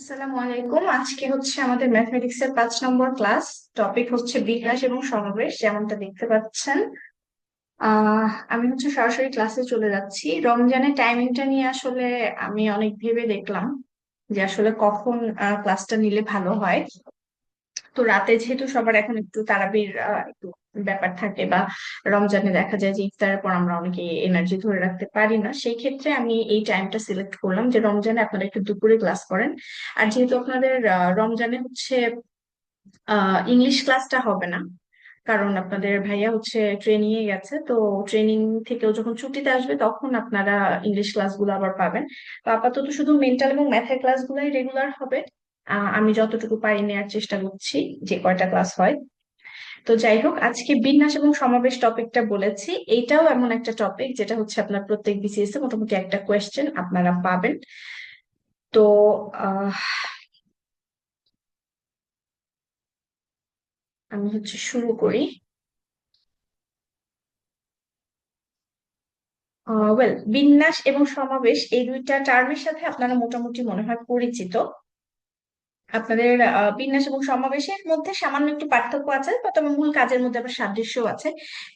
আসসালামু আলাইকুম। আজকে হচ্ছে আমাদের ম্যাথমেটিক্স এর 5 নম্বর ক্লাস। টপিক হচ্ছে বিন্যাস এবং সমাবেশ, যেমনটা দেখতে পাচ্ছেন। আমি হচ্ছে সরাসরি ক্লাসে চলে যাচ্ছি। রমজানের টাইমিংটা নিয়ে আসলে আমি অনেক ভেবে দেখলাম যে আসলে কখন ক্লাসটা নিলে ভালো হয়। তো রাতে যেহেতু সবার এখন একটু তারাবির একটু ব্যাপার থাকে, বা রমজানে দেখা যায় যে ইফতারের পর আমরা অনেকে এনার্জি ধরে রাখতে পারি না, সেই ক্ষেত্রে আমি এই টাইমটা সিলেক্ট করলাম যে রমজানে আপনারা একটু দুপুরে ক্লাস করেন। আর যেহেতু আপনাদের রমজানে হচ্ছে ইংলিশ ক্লাসটা হবে না, কারণ আপনাদের ভাইয়া হচ্ছে ট্রেনিং এ গেছে, তো ট্রেনিং থেকেও যখন ছুটিতে আসবে তখন আপনারা ইংলিশ ক্লাসগুলো আবার পাবেন। তো আপাতত শুধু মেন্টাল এবং ম্যাথের ক্লাসগুলোই রেগুলার হবে। আমি যতটুকু পারি নেওয়ার চেষ্টা করছি, যে কয়টা ক্লাস হয়। তো যাই হোক, আজকে বিন্যাস এবং সমাবেশ টপিকটা বলেছি, এইটাও এমন একটা টপিক যেটা হচ্ছে আপনার প্রত্যেক বিসিএস এ মোটামুটি একটা কোয়েশ্চেন আপনারা পাবেন। তো আহ আমি হচ্ছে শুরু করি। ওয়েল, বিন্যাস এবং সমাবেশ এই দুইটা টার্মের সাথে আপনারা মোটামুটি মনে হয় পরিচিত। আপনাদের বিন্যাস এবং সমাবেশের মধ্যে সামান্য একটু পার্থক্য আছে, বা তবে মূল কাজের মধ্যে আবার সাদৃশ্য আছে,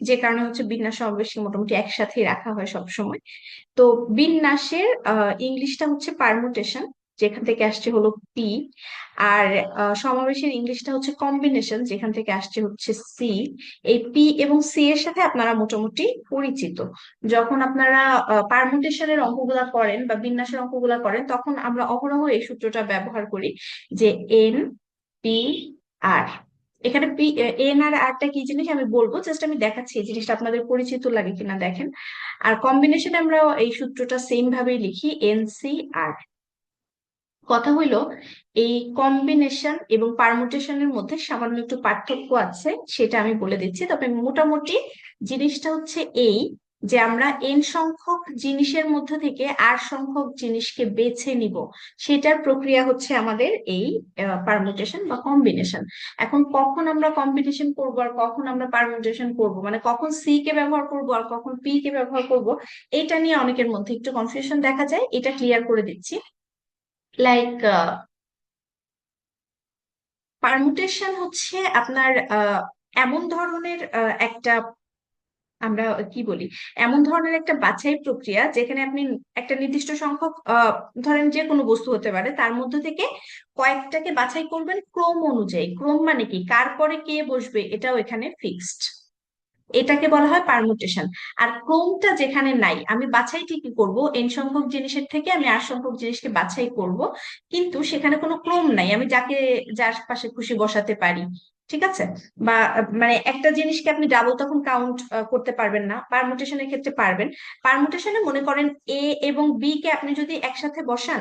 যে কারণে হচ্ছে বিন্যাস সমাবেশকে মোটামুটি একসাথেই রাখা হয় সব সময়। তো বিন্যাসের ইংলিশটা হচ্ছে পারমুটেশন, যেখান থেকে আসছে হলো পি। আর সমাবেশের ইংলিশটা হচ্ছে কম্বিনেশন, যেখান থেকে আসছে হচ্ছে সি। এই পি এবং সি এর সাথে আপনারা মোটামুটি পরিচিত। যখন আপনারা পারমুটেশনের অঙ্কগুলা করেন বা বিন্যাসের অঙ্কগুলা করেন, তখন আমরা অহরহ এই সূত্রটা ব্যবহার করি, যে এন পি আর। এখানে পি, এন আর আরটা কি জিনিস আমি বলবো, জাস্ট আমি দেখাচ্ছি এই জিনিসটা আপনাদের পরিচিত লাগে কিনা দেখেন। আর কম্বিনেশনে আমরা এই সূত্রটা সেম ভাবেই লিখি, এনসি আর। কথা হইলো, এই কম্বিনেশন এবং পারমুটেশনের মধ্যে সামান্য একটু পার্থক্য আছে, সেটা আমি বলে দিচ্ছি। তবে মোটামুটি জিনিসটা হচ্ছে এই, যে আমরা এন সংখ্যক জিনিসের মধ্যে থেকে আর সংখ্যক জিনিসকে বেছে নিব, সেটার প্রক্রিয়া হচ্ছে আমাদের এই পারমুটেশন বা কম্বিনেশন। এখন কখন আমরা কম্বিনেশন করব আর কখন আমরা পারমুটেশন করব, মানে কখন সি কে ব্যবহার করব আর কখন পি কে ব্যবহার করব, এটা নিয়ে অনেকের মধ্যে একটু কনফিউশন দেখা যায়। এটা ক্লিয়ার করে দিচ্ছি। লাইক, পারমুটেশন হচ্ছে আপনার এমন ধরনের একটা, আমরা কি বলি, এমন ধরনের একটা বাছাই প্রক্রিয়া যেখানে আপনি একটা নির্দিষ্ট সংখ্যক ধরেন যে কোনো বস্তু হতে পারে, তার মধ্যে থেকে কয়েকটাকে বাছাই করবেন ক্রম অনুযায়ী। ক্রম মানে কি, কার পরে কে বসবে এটাও এখানে ফিক্সড। এটাকে বলা হয় পারমুটেশন। আর ক্রমটা যেখানে নাই, আমি বাছাই ঠিকই করব, এন সংখ্যক জিনিসের থেকে আমি আর সংখ্যক জিনিসকে বাছাই করব, কিন্তু সেখানে কোনো ক্রম নাই, আমি যাকে যার পাশে খুশি বসাতে পারি। ঠিক আছে? বা মানে একটা জিনিসকে আপনি ডাবল তখন কাউন্ট করতে পারবেন না, পারমুটেশনের ক্ষেত্রে পারবেন। পারমুটেশনে মনে করেন এ এবং বি কে আপনি যদি একসাথে বসান,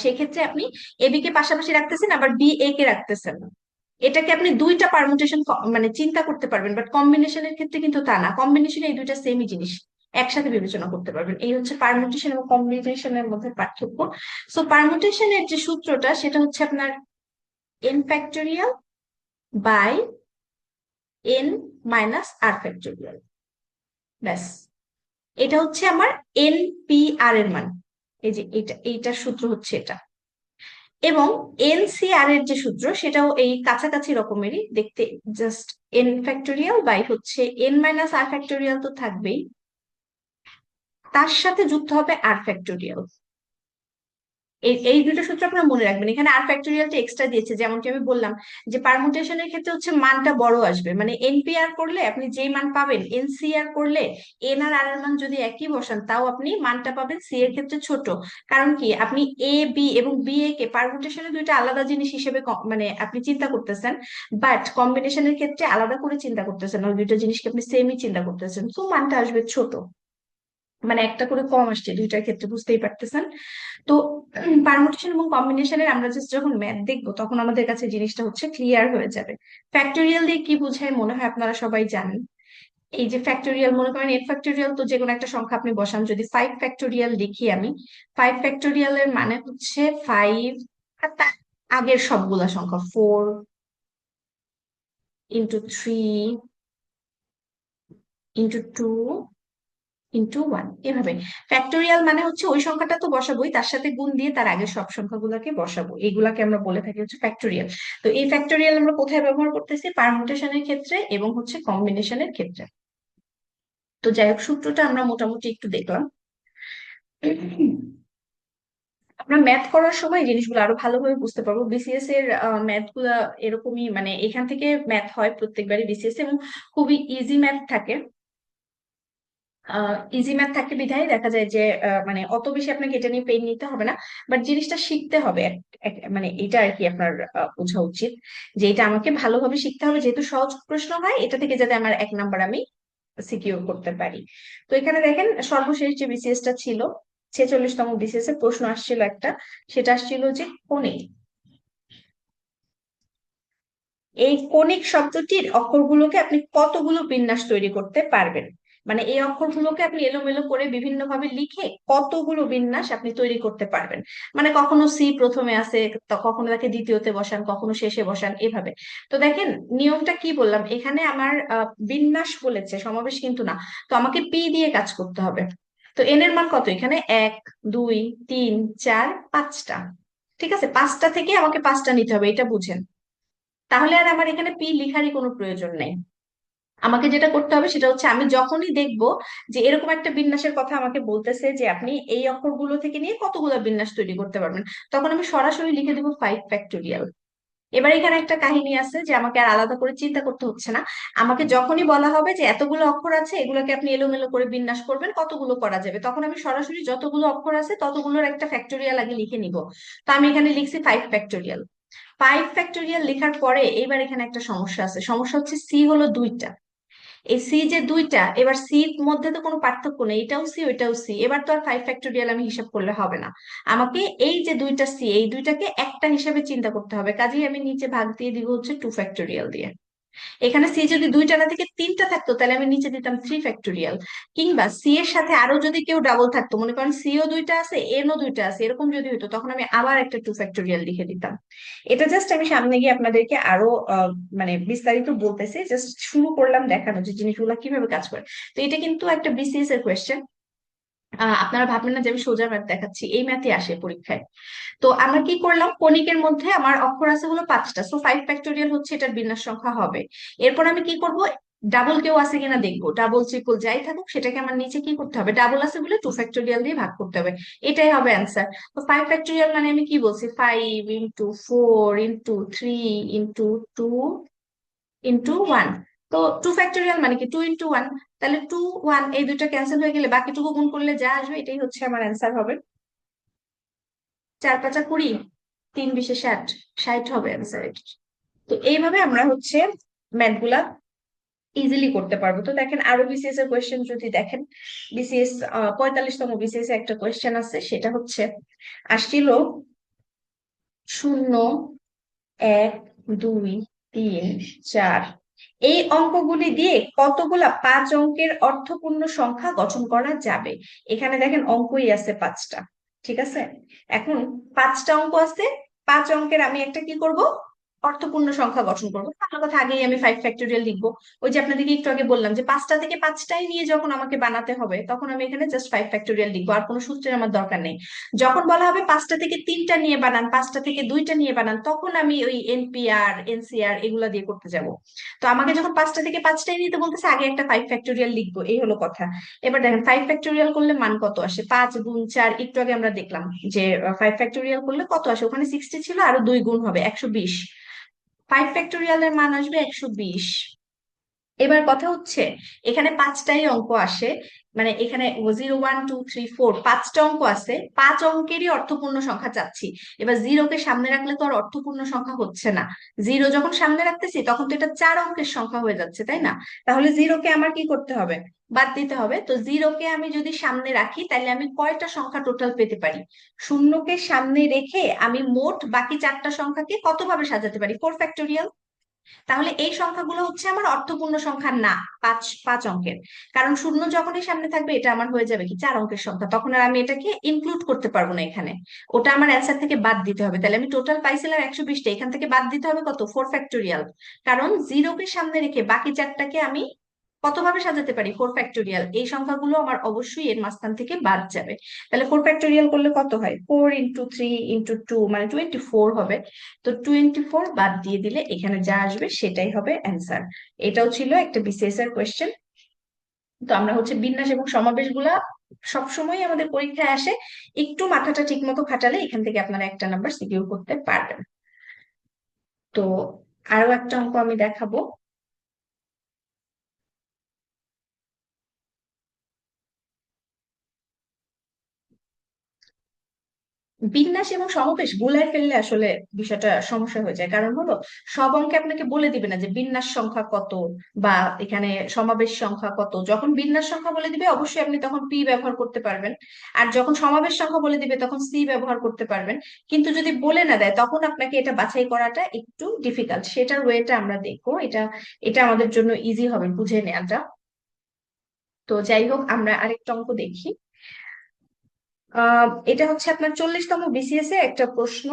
সেক্ষেত্রে আপনি এ বি কে পাশাপাশি রাখতেছেন, আবার বি এ কে রাখতেছেন। এটাকে আপনি দুইটা পারমুটেশন মানে চিন্তা করতে পারবেন, বাট কম্বিনেশনের ক্ষেত্রে কিন্তু তা না। কম্বিনেশনে এই দুইটা সেমই জিনিস একসাথে বিবেচনা করতে পারবেন। এই হচ্ছে পারমুটেশন এবং কম্বিনেশনের মধ্যে পার্থক্য। সো পারমুটেশনের যে সূত্রটা, সেটা হচ্ছে আপনার n factorial by n minus r factorial. ব্যাস, এটা হচ্ছে আমার এন পি আর এর মান। এই যে এইটার সূত্র হচ্ছে এটা। এবং এনসিআর এর যে সূত্র, সেটাও এই কাছাকাছি রকমেরই দেখতে। জাস্ট এন ফ্যাক্টোরিয়াল বাই হচ্ছে এন মাইনাস আর ফ্যাক্টোরিয়াল তো থাকবেই, তার সাথে যুক্ত হবে আর ফ্যাক্টোরিয়াল। এই এই দুটো সূত্র আপনারা মনে রাখবেন। এখানে আর ফ্যাক্টোরিয়ালটা এক্সট্রা দিয়েছে, যেমনটি আমি বললাম যে পারমুটেশনের ক্ষেত্রে হচ্ছে মানটা বড় আসবে, মানে এনপিআর করলে আপনি যেই মান পাবেন, এনসিআর করলে এন আর আর এর মান যদি একই বসান, তাও আপনি মানটা পাবেন সি এর ক্ষেত্রে ছোট। কারণ কি, আপনি এ বি এবং বি এ কে পারমুটেশনে দুইটা আলাদা জিনিস হিসেবে মানে আপনি চিন্তা করতেছেন, বাট কম্বিনেশনের ক্ষেত্রে আলাদা করে চিন্তা করতেছেন, ওই দুইটা জিনিসকে আপনি সেমই চিন্তা করতেছেন, তো মানটা আসবে ছোট। মানে একটা করে কম আসছে দুইটার ক্ষেত্রে, বুঝতেই পারতেছেন। তো পারমুটেশন এবং কম্বিনেশনের আমরা জাস্ট যখন ম্যাথ দেখবো, তখন আমাদের কাছে জিনিসটা হচ্ছে ক্লিয়ার হয়ে যাবে। ফ্যাক্টোরিয়াল দিয়ে কি বোঝায় মনে হয় আপনারা সবাই জানেন। এই যে ফ্যাক্টোরিয়াল, মনে করেন এন ফ্যাক্টোরিয়াল, তো যে কোনো একটা সংখ্যা আপনি বসান, যদি 5 ফ্যাক্টোরিয়াল লিখি আমি, 5 ফ্যাক্টোরিয়াল এর মানে হচ্ছে 5 আর তার আগের সবগুলা সংখ্যা, 4 × 3 × 2 ইন্টু ওয়ান, এভাবে। ফ্যাক্টোরিয়াল মানে হচ্ছে ওই সংখ্যাটা তো বসাবোই, তার সাথে গুণ দিয়ে তার আগে সব সংখ্যাগুলোকে বসাবো, এগুলাকে আমরা বলে থাকি হচ্ছে ফ্যাক্টোরিয়াল। তো এই ফ্যাক্টোরিয়াল আমরা কোথায় ব্যবহার করতেছি? পারমুটেশনের ক্ষেত্রে এবং হচ্ছে কম্বিনেশনের ক্ষেত্রে। তো যাই হোক, সূত্রটা আমরা মোটামুটি একটু দেখলাম। আমরা ম্যাথ করার সময় এই জিনিসগুলো আরো ভালোভাবে বুঝতে পারবো। বিসিএস এর ম্যাথ গুলা এরকমই, মানে এখান থেকে ম্যাথ হয় প্রত্যেকবারই বিসিএস, এবং খুবই ইজি ম্যাথ থাকে। ইজি ম্যাথ থাকে বিধায় দেখা যায় যে মানে অত বেশি আপনাকে এটা নিয়ে পেন নিতে হবে না, বাট জিনিসটা শিখতে হবে। মানে এটা আর কি আপনার বোঝা উচিত যে এটা আমাকে ভালোভাবে শিখতে হবে, যেহেতু সহজ প্রশ্ন হয় এটা থেকে যাতে আমার 1 নাম্বার আমি সিকিউর করতে পারি। তো এখানে দেখেন সর্বশেষ যে বিসিএস টা ছিল, 46তম বিসিএস এর প্রশ্ন আসছিল একটা, সেটা আসছিল যে কোণিক। এই কোণিক শব্দটির অক্ষরগুলোকে আপনি কতগুলো বিন্যাস তৈরি করতে পারবেন, মানে এই অক্ষরগুলোকে আপনি এলোমেলো করে বিভিন্ন ভাবে লিখে কতগুলো বিন্যাস আপনি তৈরি করতে পারবেন। মানে কখনো সি প্রথমে আসে, তো কখনো তাকে দ্বিতীয়তে বসান, কখনো শেষে বসান, এভাবে। তো দেখেন নিয়মটা কি বললাম, এখানে আমার বিন্যাস বলেছে, সমাবেশ কিন্তু না। তো আমাকে পি দিয়ে কাজ করতে হবে। তো এন এর মান কত এখানে? 1 2 3 4 5টা। ঠিক আছে, 5টা থেকে আমাকে 5টা নিতে হবে, এটা বুঝেন। তাহলে আর আমার এখানে পি লিখারই কোনো প্রয়োজন নেই। আমাকে যেটা করতে হবে সেটা হচ্ছে, আমি যখনই দেখবো যে এরকম একটা বিন্যাসের কথা আমাকে বলতেছে যে আপনি এই অক্ষরগুলো থেকে নিয়ে কতগুলো বিন্যাস তৈরি করতে পারবেন, তখন আমি সরাসরি লিখে দেবো 5 ফ্যাক্টোরিয়াল। এবার এখানে একটা কাহিনী আছে যে আমাকে আর আলাদা করে চিন্তা করতে হচ্ছে না। আমাকে যখনই বলা হবে যে এতগুলো অক্ষর আছে, এগুলোকে আপনি এলোমেলো করে বিন্যাস করবেন, কতগুলো করা যাবে, তখন আমি সরাসরি যতগুলো অক্ষর আছে ততগুলোর একটা ফ্যাক্টোরিয়াল আগে লিখে নিব। তো আমি এখানে লিখছি 5 ফ্যাক্টোরিয়াল। 5 ফ্যাক্টোরিয়াল লেখার পরে এইবার এখানে একটা সমস্যা আছে, সমস্যা হচ্ছে সি হলো 2টা। এই সি যে 2টা, এবার সির মধ্যে তো কোনো পার্থক্য নেই, এটাও সি ওইটাও সি, এবার তো আর 5 ফ্যাক্টোরিয়াল আমি হিসাব করলে হবে না। আমাকে এই যে 2টা সি, এই 2টাকে একটা হিসাবে চিন্তা করতে হবে, কাজেই আমি নিচে ভাগ দিয়ে দিব হচ্ছে 2 ফ্যাক্টোরিয়াল দিয়ে। এখানে সি যদি 2টা না থেকে 3টা থাকতো তাহলে আমি নিচে দিতাম 3 ফ্যাক্টোরিয়াল। কিংবা সি এর সাথে আরো যদি কেউ ডাবল থাকতো, মনে করেন সিও 2টা আছে এনও 2টা আছে, এরকম যদি হতো তখন আমি আবার একটা 2 ফ্যাক্টোরিয়াল লিখে দিতাম। এটা জাস্ট আমি সামনে গিয়ে আপনাদেরকে আরো মানে বিস্তারিত বলতেছি, জাস্ট শুরু করলাম দেখানো যে জিনিসগুলো কিভাবে কাজ করে। তো এটা কিন্তু একটা বিসিএস এর কোয়েশ্চেন। আপনারা ভাববেন না যে আমি সোজা ম্যাথ দেখাচ্ছি, এই ম্যাথই আসে পরীক্ষায়। তো আমরা কি করলাম, কণিকের মধ্যে আমার অক্ষর আছে হলো 5টা, সো 5 ফ্যাক্টোরিয়াল হচ্ছে এটার বিন্যাস সংখ্যা হবে। এরপর আমি কি করব, ডাবল কেউ আছে কিনা দেখবো, ডাবল ট্রিপল যাই থাকুক সেটাকে আমার নিচে কি করতে হবে, ডাবল আছে বলে 2 ফ্যাক্টোরিয়াল দিয়ে ভাগ করতে হবে। এটাই হবে অ্যান্সার। তো 5 ফ্যাক্টোরিয়াল মানে আমি কি বলছি, 5 × 4 × 3 × 2 × 1। তো 2 ফ্যাক্টোরিয়াল মানে কি 2 × 1, তাহলে 2 1 এই দুটো ক্যান্সেল হয়ে গেলে বাকিটুকু গুণ করলে যা আসবে এটাই হচ্ছে আমার অ্যান্সার হবে। 4 × 5 = 20, 3 × 20 = 60, 60 হবে অ্যান্সার। তো এইভাবে আমরা হচ্ছে ম্যাথ গুলা ইজিলি করতে পারবো। তো দেখেন আরো বিসিএস এর কোয়েশ্চেন যদি দেখেন, বিসিএস 45তম বিসিএস এ একটা কোয়েশ্চেন আছে, সেটা হচ্ছে আসছিল 0 1 2 3 4, এই অঙ্কগুলি দিয়ে কতগুলা 5 অঙ্কের অর্থপূর্ণ সংখ্যা গঠন করা যাবে। এখানে দেখেন অঙ্কই আছে 5টা। ঠিক আছে, এখন 5টা অঙ্ক আছে, 5 অঙ্কের আমি একটা কি করব, অর্থপূর্ণ সংখ্যা গঠন করবো। আমার কথা আগেই আমি 5 ফ্যাক্টোরিয়াল লিখবো। ওই যে আপনাদেরকে একটু আগে বললাম যে 5টা থেকে 5টাই নিয়ে যখন আমাকে বানাতে হবে, তখন আমি এখানে জাস্ট 5 ফ্যাক্টোরিয়াল লিখবো, আর কোনো সূত্রের আমার দরকার নেই। যখন বলা হবে 5টা থেকে 3টা নিয়ে বানান, 5টা থেকে 2টা নিয়ে বানান, তখন আমি ওই এনপিআর এনসিআর এগুলা দিয়ে করতে যাব। তো আমাকে যখন 5টা থেকে 5টাই নিতে বলতেছে, আগে একটা 5 ফ্যাক্টোরিয়াল লিখবো, এই হলো কথা। এবার দেখেন 5 ফ্যাক্টোরিয়াল করলে মান কত আসে, 5 × 4, একটু আগে আমরা দেখলাম যে 5 ফ্যাক্টোরিয়াল করলে কত আসে, ওখানে 60 ছিল, আরো 2 গুণ হবে 120। 5 ফ্যাক্টোরিয়ালের মান আসবে 120। এবার কথা হচ্ছে, এখানে 5টাই অঙ্ক আসে, মানে এখানে 0 1 2 3 4 5টা অঙ্ক আছে, 5 অঙ্কেরই অর্থপূর্ণ সংখ্যা চাচ্ছি। এবার জিরোকে সামনে রাখলে তো আর অর্থপূর্ণ সংখ্যা হচ্ছে না। জিরো যখন সামনে রাখতেছি তখন তো এটা 4 অঙ্কের সংখ্যা হয়ে যাচ্ছে, তাই না? তাহলে জিরোকে আমার কি করতে হবে, বাদ দিতে হবে। তো জিরোকে আমি যদি সামনে রাখি তাহলে আমি কয়টা সংখ্যা টোটাল পেতে পারি, শূন্যকে সামনে রেখে আমি মোট বাকি 4টা সংখ্যাকে কতভাবে সাজাতে পারি, 4 ফ্যাক্টোরিয়াল। তাহলে এই সংখ্যাগুলো হচ্ছে আমার অর্থপূর্ণ সংখ্যা না, পাঁচ পাঁচ অঙ্কের। কারণ শূন্য যখনই সামনে থাকবে এটা আমার হয়ে যাবে কি 4 অঙ্কের সংখ্যা, তখন আর আমি এটাকে ইনক্লুড করতে পারবো না এখানে। ওটা আমার অ্যান্সার থেকে বাদ দিতে হবে। তাহলে আমি টোটাল পাইছিলাম 120টা, এখান থেকে বাদ দিতে হবে কত, 4 ফ্যাক্টোরিয়াল। কারণ জিরোকে সামনে রেখে বাকি 4টাকে আমি কতভাবে সাজাতে পারি? 4 ফ্যাক্টোরিয়াল, এই সংখ্যাগুলো আমার অবশ্যই এর মাঝখান থেকে বাদ যাবে। তাহলে 4 ফ্যাক্টোরিয়াল করলে কত হয়? 4 × 3 × 2 মানে 24 হবে। তো 24 বাদ দিয়ে দিলে এখানে যা আসবে সেটাই হবে অ্যান্সার। এটাও ছিল একটা বিসিএস এর কোয়েশ্চেন। তো আমরা হচ্ছে বিন্যাস এবং সমাবেশ গুলা সবসময় আমাদের পরীক্ষায় আসে, একটু মাথাটা ঠিক মতো খাটালে এখান থেকে আপনারা একটা নাম্বার সিকিউর করতে পারবেন। তো আরো একটা অঙ্ক আমি দেখাবো। বিন্যাস এবং সমাবেশ গুলায় ফেললে আসলে বিষয়টা সমস্যা হয়ে যায়, কারণ হলো সব অঙ্কে আপনাকে বলে দিবে না যে বিন্যাস সংখ্যা কত বা এখানে সমাবেশ সংখ্যা কত। যখন বিন্যাস সংখ্যা বলে দিবে অবশ্যই আপনি তখন পি ব্যবহার করতে পারবেন, আর যখন সমাবেশ সংখ্যা বলে দিবে তখন সি ব্যবহার করতে পারবেন। কিন্তু যদি বলে না দেয় তখন আপনাকে এটা বাছাই করাটা একটু ডিফিকাল্ট। সেটার ওয়েটা আমরা দেখবো, এটা এটা আমাদের জন্য ইজি হবে বুঝে নেওয়াটা। তো যাই হোক, আমরা আরেকটা অঙ্ক দেখি। এটা হচ্ছে আপনার 40তম বিসিএস এ একটা প্রশ্ন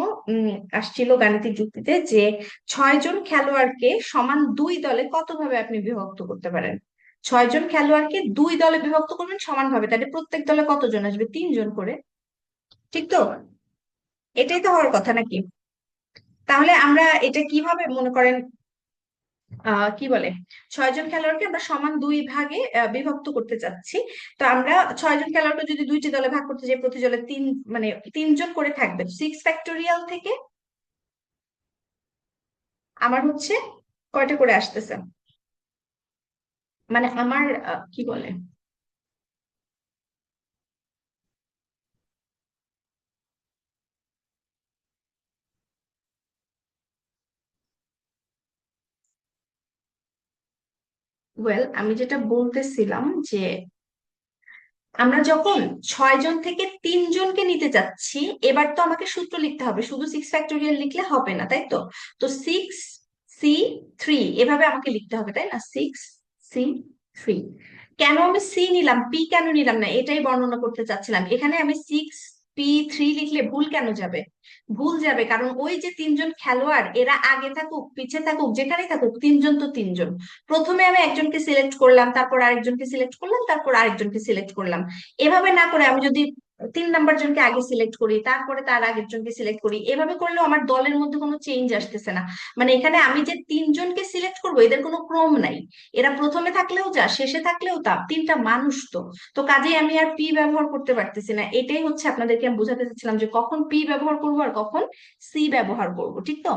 আসছিল গাণিতিক যুক্তিতে, যে 6 জন খেলোয়াড়কে সমান দুই দলে কতভাবে আপনি বিভক্ত করতে পারেন? 6 জন খেলোয়াড়কে দুই দলে বিভক্ত করবেন সমানভাবে, তাহলে প্রত্যেক দলে কতজন আসবে? 3 জন করে। ঠিক তো? এটাই তো হওয়ার কথা নাকি? তাহলে আমরা এটা কিভাবে মনে করেন কি বলে, 6 জন খেলোয়াড়কে আমরা সমান দুই ভাগে বিভক্ত করতে চাচ্ছি। তো আমরা 6 জন খেলোয়াড়কে যদি দুইটি দলে ভাগ করতে চাই, প্রতি দলে মানে 3 জন করে থাকবে। 6 ফ্যাক্টোরিয়াল থেকে আমার হচ্ছে কয়টা করে আসতেছে, মানে আমার কি বলে, ওয়েল আমি যেটা বলতেছিলাম যে আমরা যখন 6 জন থেকে 3 জনকে নিতে চাচ্ছি, এবার তো আমাকে সূত্র লিখতে হবে, শুধু 6 ফ্যাক্টোরিয়াল লিখলে হবে না, তাই তো? তো 6C3 এভাবে আমাকে লিখতে হবে, তাই না? 6C3। কেন আমি সি নিলাম, পি কেন নিলাম না, এটাই বর্ণনা করতে চাচ্ছিলাম। এখানে আমি 6P3 লিখলে ভুল কেন যাবে? ভুল যাবে কারণ ওই যে 3 জন খেলোয়াড়, এরা আগে থাকুক পিছে থাকুক যেখানেই থাকুক, 3 জন তো 3 জন। প্রথমে আমি একজনকে সিলেক্ট করলাম, তারপর আরেকজনকে সিলেক্ট করলাম, তারপর আরেকজনকে সিলেক্ট করলাম। এভাবে না করে আমি যদি 3 নাম্বার জনকে আগে সিলেক্ট করি, তারপরে তার আগের জনকে সিলেক্ট করি, এভাবে করলেও আমার দলের মধ্যে কোনো চেঞ্জ আসতেছে না। মানে এখানে আমি যে 3 জনকে সিলেক্ট করবো এদের কোনো ক্রম নাই। এরা প্রথমে থাকলেও যা, শেষে থাকলেও তা, তিনটা মানুষ তো। তো কাজেই আমি আর পি ব্যবহার করতে পারতেছি না। এটাই হচ্ছে আপনাদেরকে আমি বোঝাতে চাচ্ছিলাম যে কখন পি ব্যবহার করবো আর কখন সি ব্যবহার করব, ঠিক তো?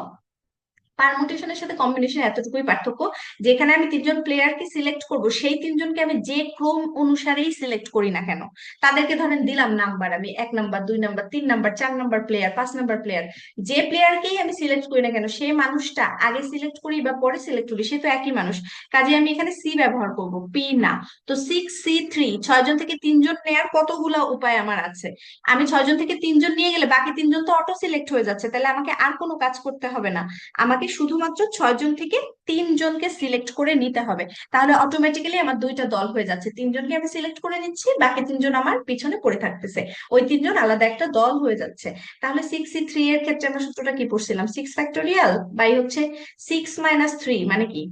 পারমুটেশনের সাথে কম্বিনেশন এতটুকুই পার্থক্য, যেখানে আমি 3 জন প্লেয়ারকে সিলেক্ট করব, সেই 3 জনকে আমি যে ক্রম অনুসারেই সিলেক্ট করি না কেন, তাদেরকে ধরেন দিলাম নাম্বার, আমি 1 number, 2 number, 3 number, 4 number player, 5 number player, যে প্লেয়ারকেই আমি সিলেক্ট করি না কেন সেই মানুষটা আগে সিলেক্ট করি বা পরে সিলেক্ট করি সে তো একই মানুষ। কাজে আমি এখানে সি ব্যবহার করব, পি না। তো 6C3, 6 জন থেকে 3 জন নেয়ার কতগুলো উপায় আমার আছে। আমি 6 জন থেকে 3 জন নিয়ে গেলে বাকি 3 জন তো অটো সিলেক্ট হয়ে যাচ্ছে, তাহলে আমাকে আর কোনো কাজ করতে হবে না। আমাকে শুধুমাত্র 6 জন থেকে 3 জনকে সিলেক্ট করে নিতে হবে। তাহলে অটোমেটিক্যালি আমার দুইটা দল হয়ে যাচ্ছে, 3 জনকে আমি সিলেক্ট করে নিচ্ছি, বাকি 3 জন আমার পিছনে পড়ে থাকতেছে, ওই 3 জন আলাদা একটা দল হয়ে যাচ্ছে। তাহলে 6C3 এর ক্ষেত্রে আমরা সূত্রটা কি পড়ছিলাম? 6 ফ্যাক্টোরিয়াল বাই হচ্ছে 6 - 3 মানে কি,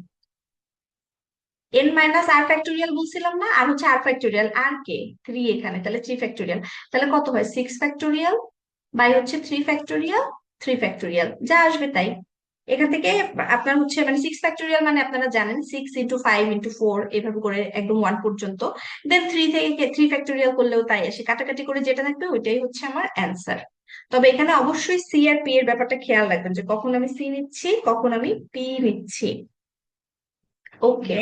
n - r ফ্যাক্টোরিয়াল বলছিলাম না, আর হচ্ছে r ফ্যাক্টোরিয়াল, আর কে 3 এখানে, তাহলে 3 ফ্যাক্টোরিয়াল। তাহলে কত হয়? 6 ফ্যাক্টোরিয়াল বাই হচ্ছে 3 ফ্যাক্টোরিয়াল, 3 ফ্যাক্টোরিয়াল যা আসবে তাই। এখান থেকে আপনার হচ্ছে মানে 6 ফ্যাক্টোরিয়াল মানে আপনারা জানেন 6 × 5 × 4 এভাবে করে একদম 1 পর্যন্ত। দেন 3 থেকে 3 ফ্যাক্টোরিয়াল করলেও তাই আসে, কাটাকাটি করে যেটা থাকবে ওইটাই হচ্ছে আমার অ্যান্সার। তবে এখানে অবশ্যই সি আর পি এর ব্যাপারটা খেয়াল রাখবেন, যে কখন আমি সি নিচ্ছি কখন আমি পি নিচ্ছি। ওকে।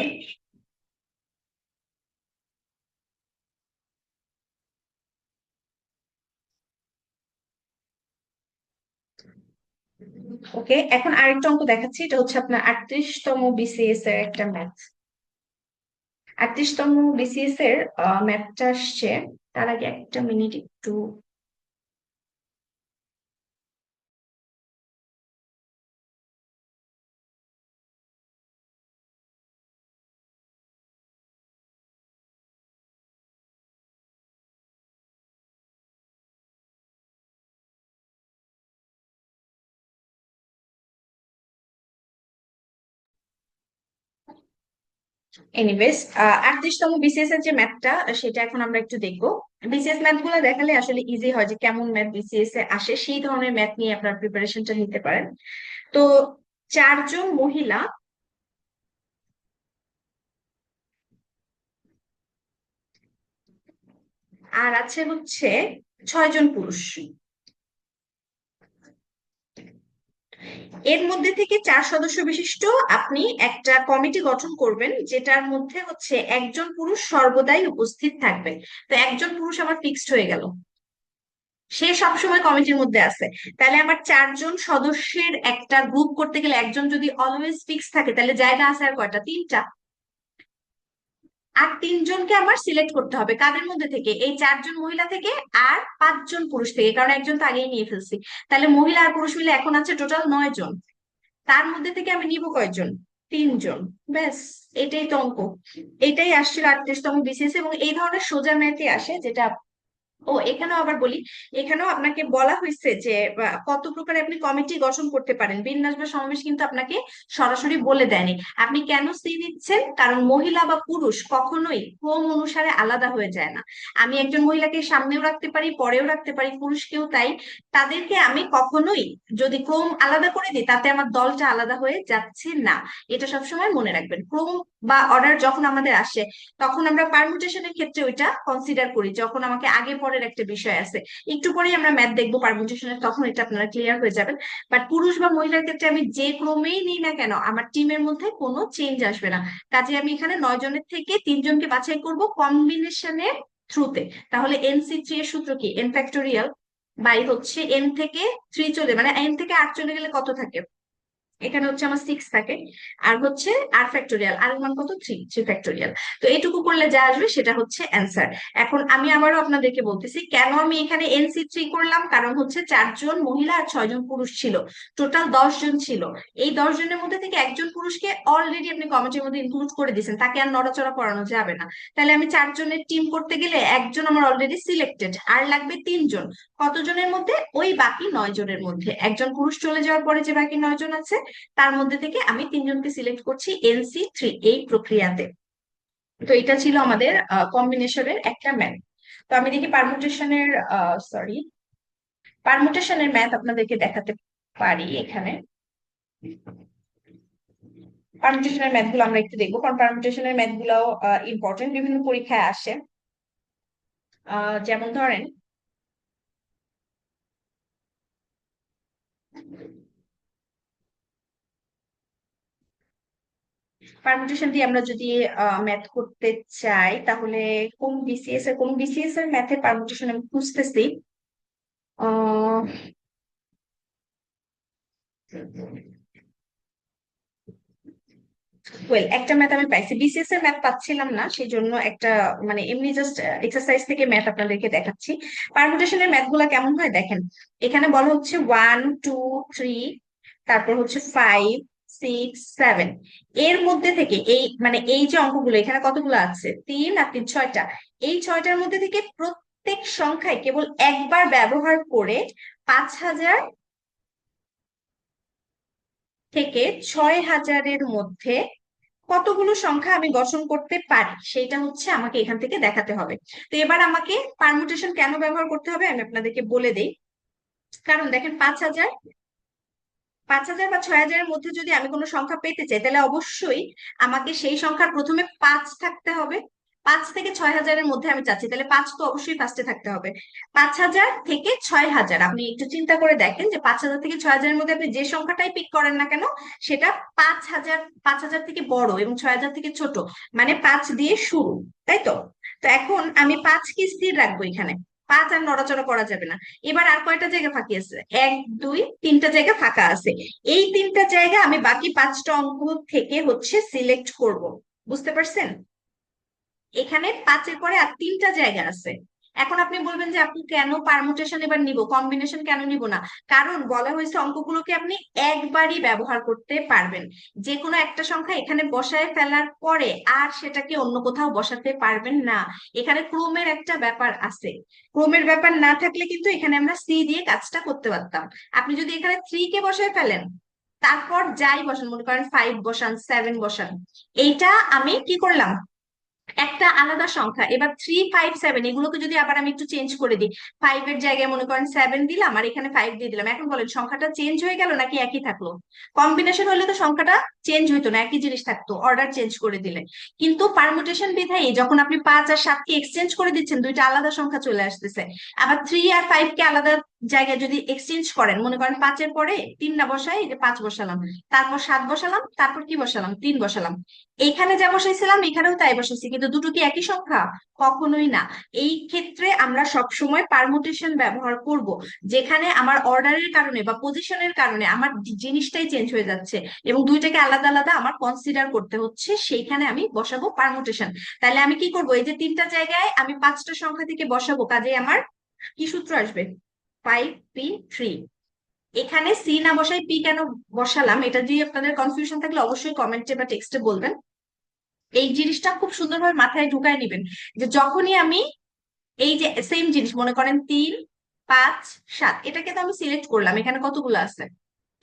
ওকে, এখন আরেকটা অঙ্ক দেখাচ্ছি, এটা হচ্ছে আপনার 38তম বিসিএস এর একটা ম্যাথ। 38তম বিসিএস এর ম্যাথটা আসছে। তার আগে একটা মিনিট একটু। এনিওয়েজ, 38তম বিসিএস এর যে ম্যাথটা সেটা এখন আমরা একটু দেখবো। বিসিএস ম্যাথ গুলো দেখালে আসলে ইজি হয় যে কেমন ম্যাথ বিসিএস এ আসে, সেই ধরনের ম্যাথ নিয়ে আপনার প্রিপারেশনটা নিতে পারেন। তো 4 জন মহিলা আর আছে হচ্ছে 6 জন পুরুষ। এর মধ্যে থেকে 4 সদস্য বিশিষ্ট আপনি একটা কমিটি গঠন করবেন, যেটার মধ্যে হচ্ছে একজন পুরুষ সর্বদাই উপস্থিত থাকবে। তো একজন পুরুষ আমার ফিক্সড হয়ে গেল, সে সবসময় কমিটির মধ্যে আছে। তাহলে আমার 4 জন সদস্যের একটা গ্রুপ করতে গেলে একজন যদি অলওয়েজ ফিক্স থাকে, তাহলে জায়গা আছে আর কয়টা? 3টা। আর 3 জনকে আমার সিলেক্ট করতে হবে কাদের মধ্যে থেকে? এই 4 জন মহিলা থেকে আর 5 জন পুরুষ থেকে, কারণ একজন তো আগেই নিয়ে ফেলছি। তাহলে মহিলা আর পুরুষ মিলে এখন আছে টোটাল 9 জন। তার মধ্যে থেকে আমি নিব কয়জন? 3 জন। ব্যাস, এটাই তো অঙ্ক। এটাই আসছিল 38তম বিসিএস, এবং এই ধরনের সোজা ম্যাথই আসে যেটা। ও, এখানেও আবার বলি, এখানেও আপনাকে বলা হয়েছে যে কত প্রকারে আপনি কমিটি গঠন করতে পারেন। বিন্যাস বা সমাবেশ কিন্তু আপনাকে সরাসরি বলে দেয়নি। আপনি কেন সি নিচ্ছেন? কারণ মহিলা বা পুরুষ কখনোই ক্রম অনুসারে আলাদা হয়ে যায় না। আমি একজন মহিলাকে সামনেও রাখতে পারি, পরেও রাখতে পারি, পুরুষকেও তাই। তাদেরকে আমি কখনোই যদি ক্রম আলাদা করে দিই, তাতে আমার দলটা আলাদা হয়ে যাচ্ছে না। এটা সবসময় মনে রাখবেন। ক্রম বা অর্ডার যখন আমাদের আসে, তখন আমরা পারমুটেশনের ক্ষেত্রে ওইটা কনসিডার করি, যখন আমাকে আগে পরের একটা বিষয় আছে। একটু পরেই আমরা ম্যাথ দেখবো পারমুটেশনের, তখন এটা আপনারা ক্লিয়ার হয়ে যাবেন। বাট পুরুষ বা মহিলার ক্ষেত্রে আমি যে ক্রমেই নিই না কেন, আমার টিমের মধ্যে কোনো চেঞ্জ আসবে না। কাজে আমি এখানে 9 জনের থেকে 3 জনকে বাছাই করব কম্বিনেশনের থ্রুতে। তাহলে NC3 এর সূত্র কি? N ফ্যাক্টোরিয়াল বাই হচ্ছে n থেকে 3 চলে, মানে n থেকে 8 চলে গেলে কত থাকে? এখানে হচ্ছে আমার 6 থাকে। আর হচ্ছে R ফ্যাক্টোরিয়াল, আর এর মান কত? 3 ফ্যাক্টোরিয়াল। তো এইটুকু করলে যা আসবে সেটা হচ্ছে অ্যান্সার। এখন আমি আবারও আপনাদেরকে বলতেছি কেন আমি এখানে NC3 করলাম। কারণ হচ্ছে 4 জন মহিলা আর 6 জন পুরুষ ছিল, টোটাল 10 জন ছিল। এই 10 জনের মধ্যে থেকে একজন পুরুষকে অলরেডি আপনি কমিটির মধ্যে ইনক্লুড করে দিয়েছেন, তাকে আর নড়াচড়া করানো যাবে না। তাহলে আমি 4 জনের টিম করতে গেলে একজন আমার অলরেডি সিলেক্টেড, আর লাগবে 3 জন। কতজনের মধ্যে? ওই বাকি 9 জনের মধ্যে। একজন পুরুষ চলে যাওয়ার পরে যে বাকি 9 জন আছে, তার মধ্যে থেকে আমি 3 জনকে সিলেক্ট করছি NC3 এই প্রক্রিয়াতে। তো এটা ছিল আমাদের কম্বিনেশনের একটা ম্যাথ। তো আমি দেখি পারমুটেশনের, সরি, পারমুটেশনের ম্যাথ আপনাদেরকে দেখাতে পারি এখানে। পারমুটেশনের ম্যাথ গুলো আমরা একটু দেখবো, কারণ পারমুটেশনের ম্যাথ গুলাও ইম্পর্টেন্ট, বিভিন্ন পরীক্ষায় আসে। যেমন ধরেন, পারমুটেশন দিয়ে আমরা যদি ম্যাথ করতে চাই, তাহলে কোন বিসিএস এর ম্যাথে পারমুটেশন আমি খুঁজতেছি। আহ ওয়েল, একটা ম্যাথ আমি পাইছি, বিসিএস এর ম্যাথ পাচ্ছিলাম না, সেই জন্য একটা মানে এমনি জাস্ট এক্সারসাইজ থেকে ম্যাথ আপনাদেরকে দেখাচ্ছি। পারমুটেশনের ম্যাথ গুলা কেমন হয় দেখেন। এখানে বলা হচ্ছে 1 2 3, তারপর হচ্ছে 5 6 7। এর মধ্যে থেকে এই মানে এই যে অঙ্কগুলো এখানে কতগুলো আছে? 3 আর 3 6টা। এই 6টার মধ্যে থেকে প্রত্যেক সংখ্যায় কেবল একবার ব্যবহার করে 5,000 থেকে 6,000-এর মধ্যে কতগুলো সংখ্যা আমি গঠন করতে পারি, সেটা হচ্ছে আমাকে এখান থেকে দেখাতে হবে। তো এবার আমাকে পারমুটেশন কেন ব্যবহার করতে হবে আমি আপনাদেরকে বলে দেই। কারণ দেখেন, 5,000, 5,000 বা 6,000-এর মধ্যে যদি আমি কোনো সংখ্যা পেতে চাই, তাহলে অবশ্যই আমাকে সেই সংখ্যার প্রথমে 5 থাকতে হবে। 5 থেকে 6,000-এর মধ্যে আমি চাচ্ছি, তাহলে 5 তো অবশ্যই ফার্স্টে থাকতে হবে। 5,000 থেকে 6,000, আপনি একটু চিন্তা করে দেখেন যে 5,000 থেকে 6,000-এর মধ্যে আপনি যে সংখ্যাটাই পিক করেন না কেন, সেটা 5,000, 5,000 থেকে বড় এবং 6,000 থেকে ছোট, মানে 5 দিয়ে শুরু, তাই তো? তো এখন আমি 5 কে স্থির রাখবো এখানে, 5 আর নড়াচড়া করা যাবে না। এবার আর কয়টা জায়গা ফাঁকি আছে? 1 2 3টা জায়গা ফাঁকা আছে। এই 3টা জায়গা আমি বাকি 5টা অঙ্ক থেকে হচ্ছে সিলেক্ট করব। বুঝতে পারছেন? এখানে 5-এর পরে আর 3টা জায়গা আছে। এখন আপনি বলবেন যে আপনি কেন পারমুটেশন এবার নিব, কম্বিনেশন কেন নিব না? কারণ বলা হয়েছে অঙ্কগুলোকে আপনি একবারই ব্যবহার করতে পারবেন। যে কোনো একটা সংখ্যা এখানে বসায় ফেলার পরে আর সেটাকে অন্য কোথাও বসাতে পারবেন না। এখানে ক্রমের একটা ব্যাপার আছে। ক্রমের ব্যাপার না থাকলে কিন্তু এখানে আমরা সি দিয়ে কাজটা করতে পারতাম। আপনি যদি এখানে 3 কে বসায় ফেলেন, তারপর যাই বসান, মনে করেন 5 বসান, 7 বসান, এইটা আমি কি করলাম, একটা আলাদা সংখ্যা। এবার 3, 5, 7 এগুলোকে যদি আবার আমি একটু চেঞ্জ করে দিই, 5 এর জায়গায় মনে করেন 7 দিলাম আর এখানে 5 দিয়ে দিলাম, এখন বলেন সংখ্যাটা চেঞ্জ হয়ে গেল নাকি একই থাকলো? কম্বিনেশন হলে তো সংখ্যাটা চেঞ্জ হইতো না, একই জিনিস থাকতো অর্ডার চেঞ্জ করে দিলে। কিন্তু পারমুটেশন বিধায় যখন আপনি 5 আর 7 কে এক্সচেঞ্জ করে দিচ্ছেন, দুইটা আলাদা সংখ্যা চলে আসতেছে। আবার 3 আর 5 কে আলাদা জায়গায় যদি এক্সচেঞ্জ করেন, মনে করেন 5-এর পরে 3 না বসাই, এই যে 5 বসালাম, তারপর 7 বসালাম, তারপর কি বসালাম, 3 বসালাম, এখানে যা বসাইছিলাম এখানেও তাই বসাইছি, কিন্তু দুটো কি একই সংখ্যা? কখনোই না। এই ক্ষেত্রে আমরা সব সময় পারমুটেশন ব্যবহার করব, যেখানে আমার অর্ডারের কারণে বা পজিশনের কারণে আমার জিনিসটাই চেঞ্জ হয়ে যাচ্ছে এবং দুইটাকে আলাদা আলাদা আমার কনসিডার করতে হচ্ছে, সেইখানে আমি বসাবো পারমুটেশন। তাহলে আমি কি করব, এই যে তিনটা জায়গায় আমি 5টা সংখ্যা থেকে বসাবো, কাজে আমার কি সূত্র আসবে, 5p3। এখানে সি না বসাই পি কেন বসালাম, এটা দিয়ে আপনাদের কনফিউশন থাকলে অবশ্যই কমেন্টে বা টেক্সটে বলবেন। এই জিনিসটা খুব সুন্দরভাবে মাথায় ঢুকায় নিবেন, যে যখনই আমি এই যে সেম জিনিস মনে করেন 3, 5, 7, এটাকে তো আমি সিলেক্ট করলাম, এখানে কতগুলো আছে,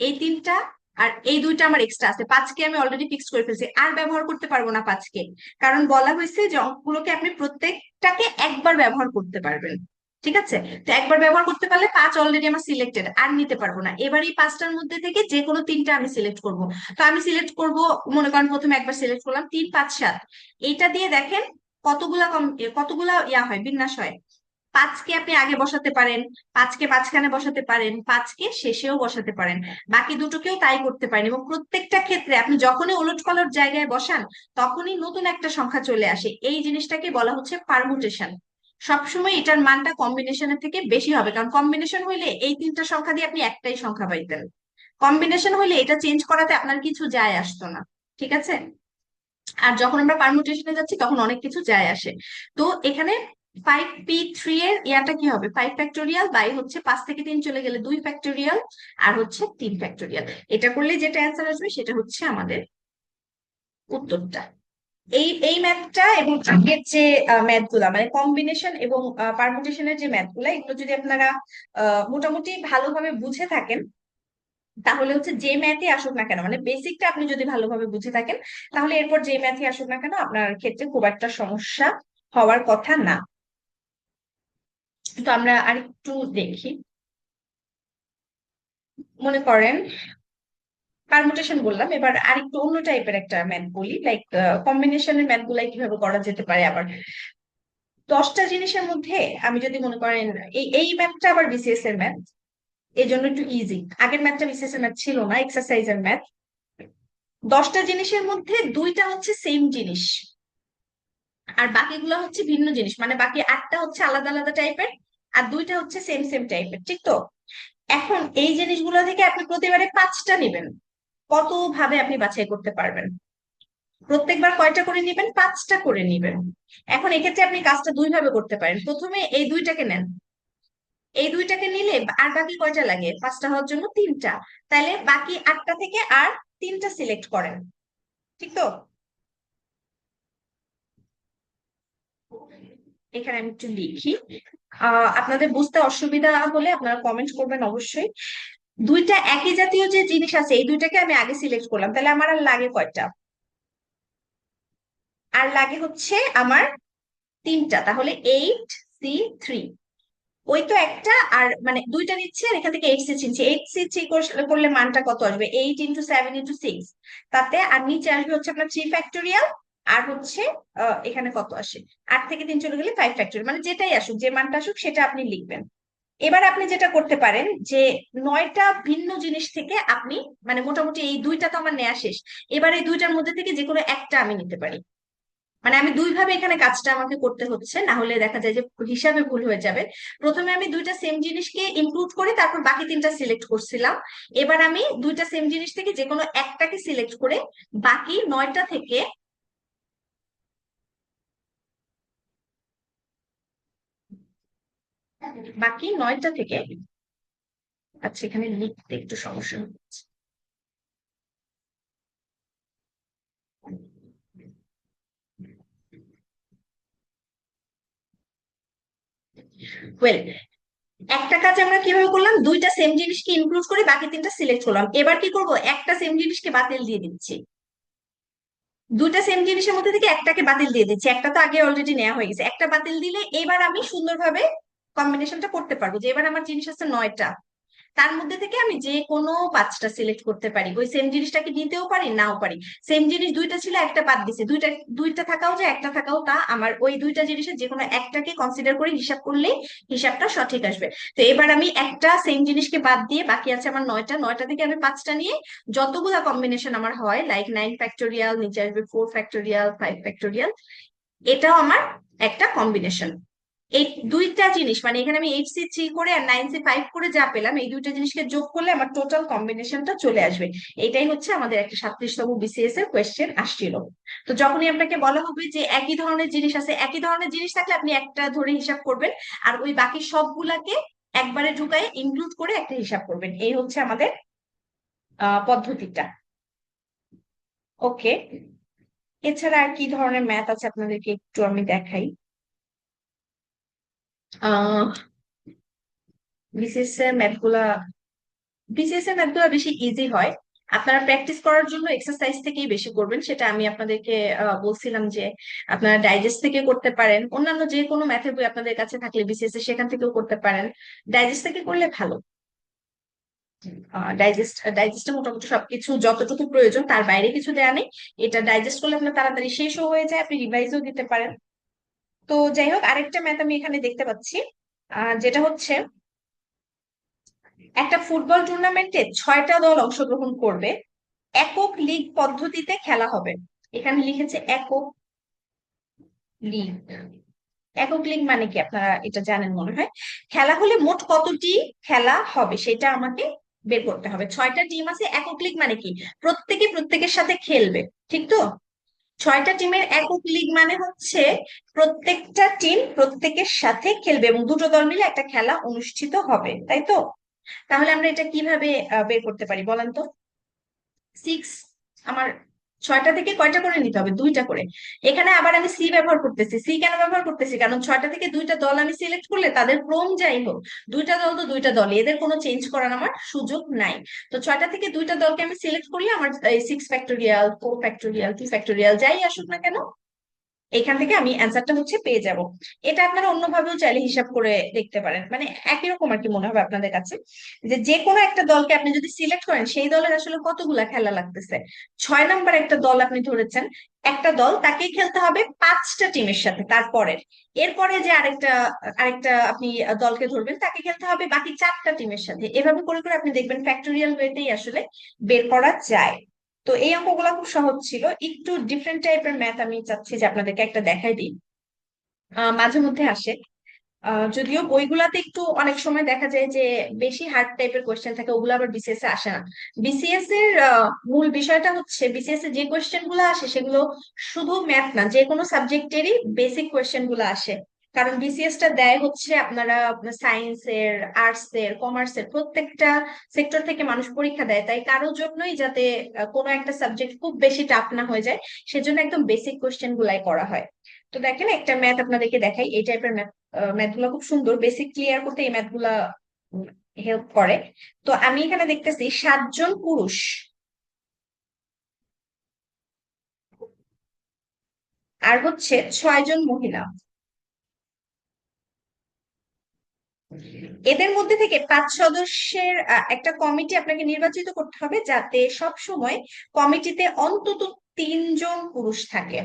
এই তিনটা আর এই দুইটা আমার এক্সট্রা আছে, 5কে আমি অলরেডি ফিক্স করে ফেলছি, আর ব্যবহার করতে পারবো না 5কে, কারণ বলা হয়েছে যে অঙ্কগুলোকে আপনি প্রত্যেকটাকে একবার ব্যবহার করতে পারবেন। ঠিক আছে, তো একবার ব্যবহার করতে পারলে 5 অলরেডি আমার সিলেক্টেড, আর নিতে পারবো না। এবার এই 5টার মধ্যে থেকে যে কোনো তিনটা আমি সিলেক্ট করব। তো আমি সিলেক্ট করব, মনে করেন প্রথমে একবার সিলেক্ট করলাম 3, 5, 7, এইটা দিয়ে দেখেন কতগুলা হয়, বিন্যাস হয়। 5কে আপনি আগে বসাতে পারেন, 5কে মাঝখানে বসাতে পারেন, 5কে শেষেও বসাতে পারেন, বাকি দুটোকেও তাই করতে পারেন। এবং প্রত্যেকটা ক্ষেত্রে আপনি যখনই ওলট পালট জায়গায় বসান, তখনই নতুন একটা সংখ্যা চলে আসে। এই জিনিসটাকে বলা হচ্ছে পারমুটেশন। সবসময় এটার মানটা কম্বিনেশনের থেকে বেশি হবে, কারণ কম্বিনেশন হইলে এই তিনটা সংখ্যা দিয়ে আপনি একটাই সংখ্যা পাইতেন, কম্বিনেশন হইলে এটা চেঞ্জ করাতে আপনার কিছু যায় আসতো না। ঠিক আছে, আর যখন আমরা পারমুটেশনে যাচ্ছি তখন অনেক কিছু যায় আসে। তো এখানে 5p3 এর ইয়াটা কি হবে, 5 ফ্যাক্টোরিয়াল বাই হচ্ছে 5 থেকে 3 চলে গেলে 2 ফ্যাক্টোরিয়াল, আর হচ্ছে 3 ফ্যাক্টোরিয়াল। এটা করলে যেটা অ্যান্সার আসবে সেটা হচ্ছে আমাদের উত্তরটা। এই এই ম্যাথটা এবং আগের যে ম্যাথ গুলা, মানে কম্বিনেশন এবং পারমুটেশনের যে ম্যাথ গুলা, এগুলো যদি আপনারা মোটামুটি ভালোভাবে বুঝে থাকেন, তাহলে হচ্ছে যে ম্যাথই আসুক না কেন, মানে বেসিকটা আপনি যদি ভালোভাবে বুঝে থাকেন, তাহলে এরপর যে ম্যাথই আসুক না কেন আপনার ক্ষেত্রে খুব একটা সমস্যা হওয়ার কথা না। তো আমরা আরেকটু দেখি, মনে করেন পারমুটেশন বললাম, এবার আরেকটু অন্য টাইপের একটা ম্যাথ বলি, লাইক কম্বিনেশনের ম্যাথ গুলাই কিভাবে করা যেতে পারে। আবার 10টা জিনিসের মধ্যে আমি যদি মনে করেন, এই ম্যাথটা আবার বিসিএস এর ম্যাথ, এই জন্য একটু ইজি, আগের ম্যাথটা বিসিএস এর ম্যাথ ছিল না, এক্সারসাইজের ম্যাথ। 10টা জিনিসের মধ্যে দুইটা হচ্ছে সেম জিনিস আর বাকিগুলো হচ্ছে ভিন্ন জিনিস, মানে বাকি 8টা হচ্ছে আলাদা আলাদা টাইপের আর দুইটা হচ্ছে সেম সেম টাইপের, ঠিক তো? এখন এই জিনিসগুলো থেকে আপনি প্রতিবারে 5টা নেবেন, কত ভাবে আপনি বাছাই করতে পারবেন? প্রত্যেকবার কয়টা করে নেবেন, 5টা করে নেবেন। এখন এক্ষেত্রে আপনি কাজটা দুই ভাবে করতে পারেন, প্রথমে এই দুইটাকে নেন, এই দুইটাকে নিলে আর বাকি কয়টা লাগে, 5টা হওয়ার জন্য 3টা, তাহলে বাকি 8টা থেকে আর 3টা সিলেক্ট করেন, ঠিক তো? এখানে আমি একটু লিখি, আপনাদের বুঝতে অসুবিধা হলে আপনারা কমেন্ট করবেন অবশ্যই। দুইটা একই জাতীয় যে জিনিস আছে, এই দুইটাকে আমি আগে সিলেক্ট করলাম, তাহলে আমার আর লাগে কয়টা, আর লাগে হচ্ছে আমার 3টা, তাহলে 8c3। ওই তো একটা, আর মানে দুইটা নিচ্ছে আর এখান থেকে 8c চিনছি, 8c3 করলে মানটা কত আসবে, 8 × 7 × 6, তাতে আর নিচে আসবে হচ্ছে আপনার 3 ফ্যাক্টোরিয়াল, আর হচ্ছে এখানে কত আসে, 8 থেকে 3 চলে গেলে 5 ফ্যাক্টোরিয়াল, মানে যেটাই আসুক, যে মানটা আসুক সেটা আপনি লিখবেন। এবার আপনি যেটা করতে পারেন যে 9টা ভিন্ন জিনিস থেকে আপনি, মানে মোটামুটি এই দুইটা তো আমার নেওয়া শেষ, এবার এই দুইটার মধ্যে থেকে যে কোনো একটা আমি নিতে পারি। মানে আমি দুই ভাবে এখানে কাজটা আমাকে করতে হচ্ছে, না হলে দেখা যায় যে হিসাবে ভুল হয়ে যাবে। প্রথমে আমি দুইটা সেম জিনিসকে ইনক্লুড করে তারপর বাকি 3টা সিলেক্ট করছিলাম, এবার আমি দুইটা সেম জিনিস থেকে যে কোনো একটাকে সিলেক্ট করে বাকি 9টা থেকে, বাকি 9টা থেকে, আচ্ছা এখানে লিখতে একটু সমস্যা হচ্ছে, ওয়েল একটা কাজ আমরা কিভাবে করলাম, দুইটা সেম জিনিসকে ইনক্লুড করে বাকি তিনটা সিলেক্ট করলাম। এবার কি করব, একটা সেম জিনিসকে বাতিল দিয়ে দিচ্ছি। দুইটা সেম জিনিসের মধ্যে থেকে একটাকে বাতিল দিয়ে দিচ্ছি, একটা তো আগে অলরেডি নেওয়া হয়ে গেছে, একটা বাতিল দিলে এবার আমি সুন্দরভাবে কম্বিনেশনটা করতে পারবো। যে এবার আমার জিনিস আছে 9টা, তার মধ্যে থেকে আমি যে কোনো 5টা সিলেক্ট করতে পারি, ওই সেম জিনিসটাকে নিতেও পারি নাও পারি। সেম জিনিস দুইটা ছিল, একটা বাদ দিছে, দুইটা দুইটা থাকাও যে একটা থাকাও তা, আমার ওই দুইটা জিনিসের যে কোনো একটাকে কনসিডার করে হিসাব করলেই হিসাবটা সঠিক আসবে। তো এবার আমি একটা সেম জিনিসকে বাদ দিয়ে বাকি আছে আমার 9টা, 9টা থেকে আমি 5টা নিয়ে যতগুলা কম্বিনেশন আমার হয়, লাইক 9 ফ্যাক্টোরিয়াল, নিচে আসবে 4 ফ্যাক্টোরিয়াল, 5 ফ্যাক্টোরিয়াল, এটাও আমার একটা কম্বিনেশন। এই দুইটা জিনিস মানে এখানে আমি 8C3 করে আর 9C5 করে যা পেলাম, এই দুইটা জিনিসকে যোগ করলে আমার টোটাল কম্বিনেশনটা চলে আসবে। এটাই হচ্ছে আমাদের একটা 37তম বিসিএস এর কোয়েশ্চেন আসছিল। তো যখনই আপনাকে বলা হবে যে একই ধরনের জিনিস আছে, একই ধরনের জিনিস থাকলে আপনি একটা ধরে হিসাব করবেন, আর ওই বাকি সবগুলাকে একবারে ঢুকায় ইনক্লুড করে একটা হিসাব করবেন। এই হচ্ছে আমাদের পদ্ধতিটা। ওকে, এছাড়া আর কি ধরনের ম্যাথ আছে আপনাদেরকে একটু আমি দেখাই। আহ বিসিএস এর ম্যাথ গুলা, বিসিএস এর ম্যাথ গুলা বেশি ইজি হয়। আপনারা প্র্যাকটিস করার জন্য এক্সারসাইজ থেকেই বেশি করবেন, সেটা আমি আপনাদেরকে বলছিলাম যে আপনারা ডাইজেস্ট থেকে করতে পারেন, অন্যান্য যে কোনো ম্যাথের বই আপনাদের কাছে থাকলে বিসিএস এর সেখান থেকেও করতে পারেন। ডাইজেস্ট থেকে করলে ভালো। ডাইজেস্টে মোটামুটি সবকিছু যতটুকু প্রয়োজন তার বাইরে কিছু দেয়া নেই। এটা ডাইজেস্ট করলে আপনার তাড়াতাড়ি শেষও হয়ে যায়, আপনি রিভাইজও দিতে পারেন। তো যাই হোক, আরেকটা ম্যাথ আমি এখানে দেখতে পাচ্ছি, যেটা হচ্ছে একটা ফুটবল টুর্নামেন্টে 6টা দল অংশগ্রহণ করবে, একক লিগ পদ্ধতিতে খেলা হবে। এখানে লিখেছে একক লিগ। একক লিগ মানে কি আপনারা এটা জানেন মনে হয়। খেলা হলে মোট কতটি খেলা হবে সেটা আমাকে বের করতে হবে। 6টা টিম আছে, একক লিগ মানে কি, প্রত্যেকে প্রত্যেকের সাথে খেলবে, ঠিক তো? 6টা টিমের একক লিগ মানে হচ্ছে প্রত্যেকটা টিম প্রত্যেকের সাথে খেলবে এবং দুটো দল মিলে একটা খেলা অনুষ্ঠিত হবে, তাই তো? তাহলে আমরা এটা কিভাবে বের করতে পারি বলেন তো? 6, আমার 6টা থেকে কয়টা করে নিতে হবে, 2টা করে। এখানে আবার আমি সি ব্যবহার করতেছি, সি কেন ব্যবহার করতেছি, কারণ 6টা থেকে 2টা দল আমি সিলেক্ট করলে তাদের ক্রম যাই হোক, 2টা দল তো 2টা দল, এদের কোনো চেঞ্জ করার আমার সুযোগ নাই। তো 6টা থেকে 2টা দলকে আমি সিলেক্ট করলে আমার 6 ফ্যাক্টোরিয়াল, 4 ফ্যাক্টোরিয়াল, 2 ফ্যাক্টোরিয়াল যাই আসুক না কেন, এখান থেকে আমি অ্যান্সারটা হচ্ছে পেয়ে যাব। এটা আপনারা অন্যভাবেও চাইলে হিসাব করে দেখতে পারেন, মানে একই রকম আর কি মনে হবে আপনাদের কাছে। যে যে কোনো একটা দলকে আপনি যদি সিলেক্ট করেন, সেই দলের আসলে কতগুলা খেলা লাগতেছে। 6 নাম্বার একটা দল আপনি ধরেছেন, একটা দল তাকে খেলতে হবে 5টা টিমের সাথে, তারপরের এরপরে যে আরেকটা আরেকটা আপনি দলকে ধরবেন, তাকে খেলতে হবে বাকি 4টা টিমের সাথে। এভাবে করে করে আপনি দেখবেন ফ্যাক্টোরিয়াল ওয়েতেই আসলে বের করা যায়। তো এই অঙ্কগুলো খুব সহজ ছিল। একটু ডিফারেন্ট টাইপের ম্যাথ আমি চাচ্ছি যে আপনাদেরকে একটা দেখাই দিই। মাঝে মধ্যে আসে, যদিও বইগুলাতে একটু অনেক সময় দেখা যায় যে বেশি হার্ড টাইপের কোয়েশ্চেন থাকে, ওগুলো আবার বিসিএস এ আসে না। বিসিএস এর মূল বিষয়টা হচ্ছে, বিসিএস এ যে কোয়েশ্চেন গুলো আসে সেগুলো শুধু ম্যাথ না, যে কোনো সাবজেক্টেরই বেসিক কোয়েশ্চেন গুলো আসে। কারণ বিসিএস টা দেয় হচ্ছে আপনারা সায়েন্সের, আর্টস এর, কমার্সের প্রত্যেকটা সেক্টর থেকে মানুষ পরীক্ষা দেয়, তাই কারোর জন্যই যাতে কোনো একটা সাবজেক্ট খুব বেশি টাফ না হয়ে যায়, সেজন্য একদম বেসিক কোয়েশ্চেন গুলাই করা হয়। তো দেখেন একটা ম্যাথ আপনাদেরকে দেখাই, এই টাইপের ম্যাথ গুলা খুব সুন্দর, বেসিক ক্লিয়ার করতে এই ম্যাথ গুলা হেল্প করে। তো আমি এখানে দেখতেছি 7 জন পুরুষ আর হচ্ছে 6 জন মহিলা, এদের মধ্যে থেকে 5 সদস্যের একটা কমিটি আপনাকে নির্বাচিত করতে হবে, যাতে সব সময় কমিটিতে অন্তত 3 জন পুরুষ থাকে।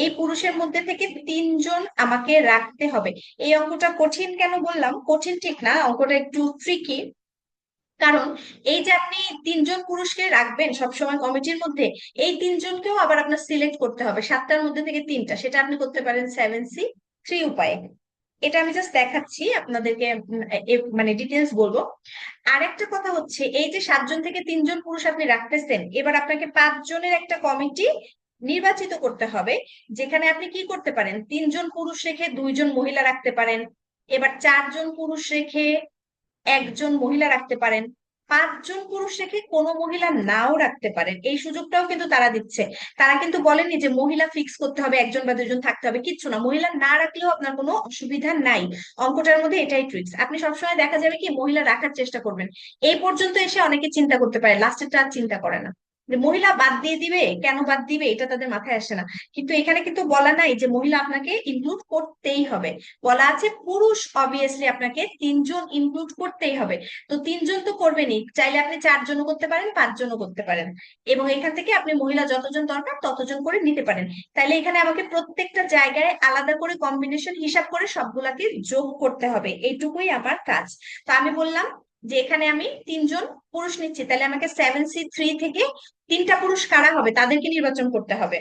এই পুরুষের মধ্যে থেকে 3 জন আমাকে রাখতে হবে। এই অঙ্কটা কঠিন কেন বললাম, কঠিন ঠিক না, অঙ্কটা একটু ট্রিকি। কারণ এই যে আপনি 3 জন পুরুষকে রাখবেন সবসময় কমিটির মধ্যে, এই 3 জনকেও আবার আপনার সিলেক্ট করতে হবে 7টার মধ্যে থেকে 3টা, সেটা আপনি করতে পারেন 7C3 উপায়ে। এটা আমি জাস্ট দেখাচ্ছি আপনাদেরকে, মানে ডিটেলস বলবো। আরেকটা কথা হচ্ছে, এই যে 7 জন থেকে 3 জন পুরুষ আপনি রাখতেছেন, এবার আপনাকে 5 জনের একটা কমিটি নির্বাচিত করতে হবে, যেখানে আপনি কি করতে পারেন, 3 জন পুরুষ রেখে 2 জন মহিলা রাখতে পারেন। এবার 4 জন পুরুষ রেখে 1 জন মহিলা রাখতে পারেন। 5 জন পুরুষ রেখে কোনো মহিলা নাও রাখতে পারেন, এই সুযোগটাও কিন্তু তারা দিচ্ছে। তারা কিন্তু বলেনি যে মহিলা ফিক্স করতে হবে, 1 জন বা 2 জন থাকতে হবে, কিচ্ছু না, মহিলা না রাখলেও আপনার কোনো অসুবিধা নাই। অঙ্কটার মধ্যে এটাই ট্রিক্স। আপনি সবসময় দেখা যাবে কি মহিলা রাখার চেষ্টা করবেন, এই পর্যন্ত এসে অনেকে চিন্তা করতে পারে, লাস্টেরটা আর চিন্তা করে না, যে মহিলা বাদ দিয়ে দিবে, কেন বাদ দিবে এটা তাদের মাথায় আসে না। কিন্তু এখানে কিন্তু বলা নাই যে মহিলা আপনাকে ইনক্লুড করতেই হবে, বলা আছে পুরুষ অবভিয়াসলি আপনাকে 3 জন ইনক্লুড করতেই হবে। তো 3 জন তো করবেনই, চাইলে আপনি 4 জনও করতে পারেন, 5 জনও করতে পারেন, এবং এখান থেকে আপনি মহিলা যতজন দরকার ততজন করে নিতে পারেন। তাইলে এখানে আমাকে প্রত্যেকটা জায়গায় আলাদা করে কম্বিনেশন হিসাব করে সবগুলাকে যোগ করতে হবে, এইটুকুই আমার কাজ। তো আমি বললাম যে এখানে আমি 3 জন পুরুষ নিচ্ছি, তাহলে আমাকে 7C3 থেকে 3টা পুরুষ কারা হবে তাদেরকে নির্বাচন করতে হবে।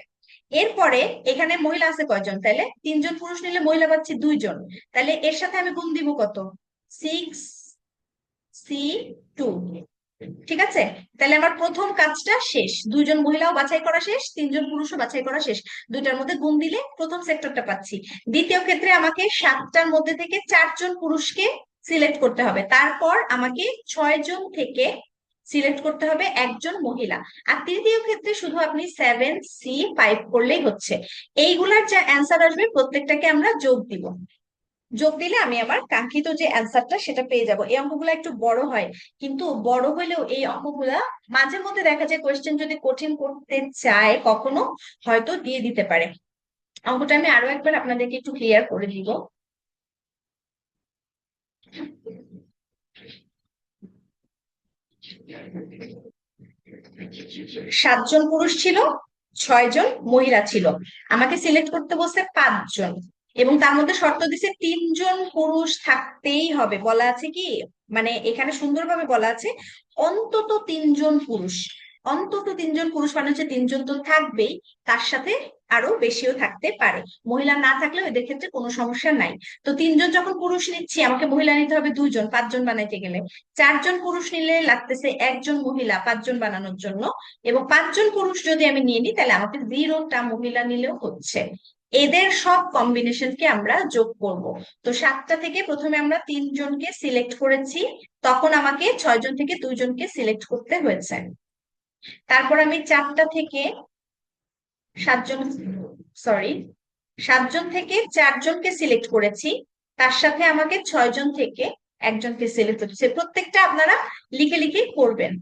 এরপরে এখানে মহিলা আছে কয়জন, তাহলে 3 জন পুরুষ নিলে মহিলা পাচ্ছি 2 জন, তাহলে এর সাথে আমি গুণ দিব কত, 6C2। ঠিক আছে, তাহলে আমার প্রথম কাজটা শেষ, 2 জন মহিলাও বাছাই করা শেষ, 3 জন পুরুষও বাছাই করা শেষ, দুইটার মধ্যে গুণ দিলে প্রথম সেক্টরটা পাচ্ছি। দ্বিতীয় ক্ষেত্রে আমাকে 7টার মধ্যে থেকে 4 জন পুরুষকে সিলেক্ট করতে হবে, তারপর আমাকে 6 জন থেকে সিলেক্ট করতে হবে 1 জন মহিলা। আর তৃতীয় ক্ষেত্রে শুধু আপনি 7C5 করলেই হচ্ছে। এইগুলার যা অ্যান্সার আসবে প্রত্যেকটাকে আমরা যোগ দিব, যোগ দিলে আমি আমার কাঙ্ক্ষিত যে অ্যান্সারটা সেটা পেয়ে যাব। এই অঙ্কগুলো একটু বড় হয়, কিন্তু বড় হলেও এই অঙ্কগুলা মাঝে মধ্যে দেখা যায় কোয়েশ্চেন যদি কঠিন করতে চায় কখনো হয়তো দিয়ে দিতে পারে। অঙ্কটা আমি আরো একবার আপনাদেরকে একটু ক্লিয়ার করে দিব। 7 জন পুরুষ ছিল, 6 জন মহিলা ছিল, আমাকে সিলেক্ট করতে বলছে 5 জন, এবং তার মধ্যে শর্ত দিছে 3 জন পুরুষ থাকতেই হবে। বলা আছে কি, মানে এখানে সুন্দরভাবে বলা আছে অন্তত 3 জন পুরুষ, অন্তত 3 জন পুরুষ মানে হচ্ছে 3 জন তো থাকবেই, তার সাথে আরো বেশিও থাকতে পারে, মহিলা না থাকলেও এদের ক্ষেত্রে কোনো সমস্যা নাই। তো 3 জন যখন পুরুষ নিচ্ছি আমাকে মহিলা নিতে হবে 2 জন, 5 জন বানাইতে গেলে। 4 জন পুরুষ নিলে লাগতেছে 1 জন মহিলা 5 জন বানানোর জন্য, এবং 5 জন পুরুষ যদি আমি নিয়ে নিই তাহলে আমাকে 0টা মহিলা নিলেও হচ্ছে। এদের সব কম্বিনেশনকে আমরা যোগ করব। তো 7টা থেকে প্রথমে আমরা 3 জনকে সিলেক্ট করেছি, তখন আমাকে 6 জন থেকে 2 জনকে সিলেক্ট করতে হয়েছে। তারপর আমি 4টা থেকে 7 জন, সরি, 7 জন থেকে 4 জনকে সিলেক্ট করেছি, তার সাথে আমাকে 6 জন থেকে 1 জনকে সিলেক্ট হচ্ছে। প্রত্যেকটা আপনারা লিখে লিখে করবেন।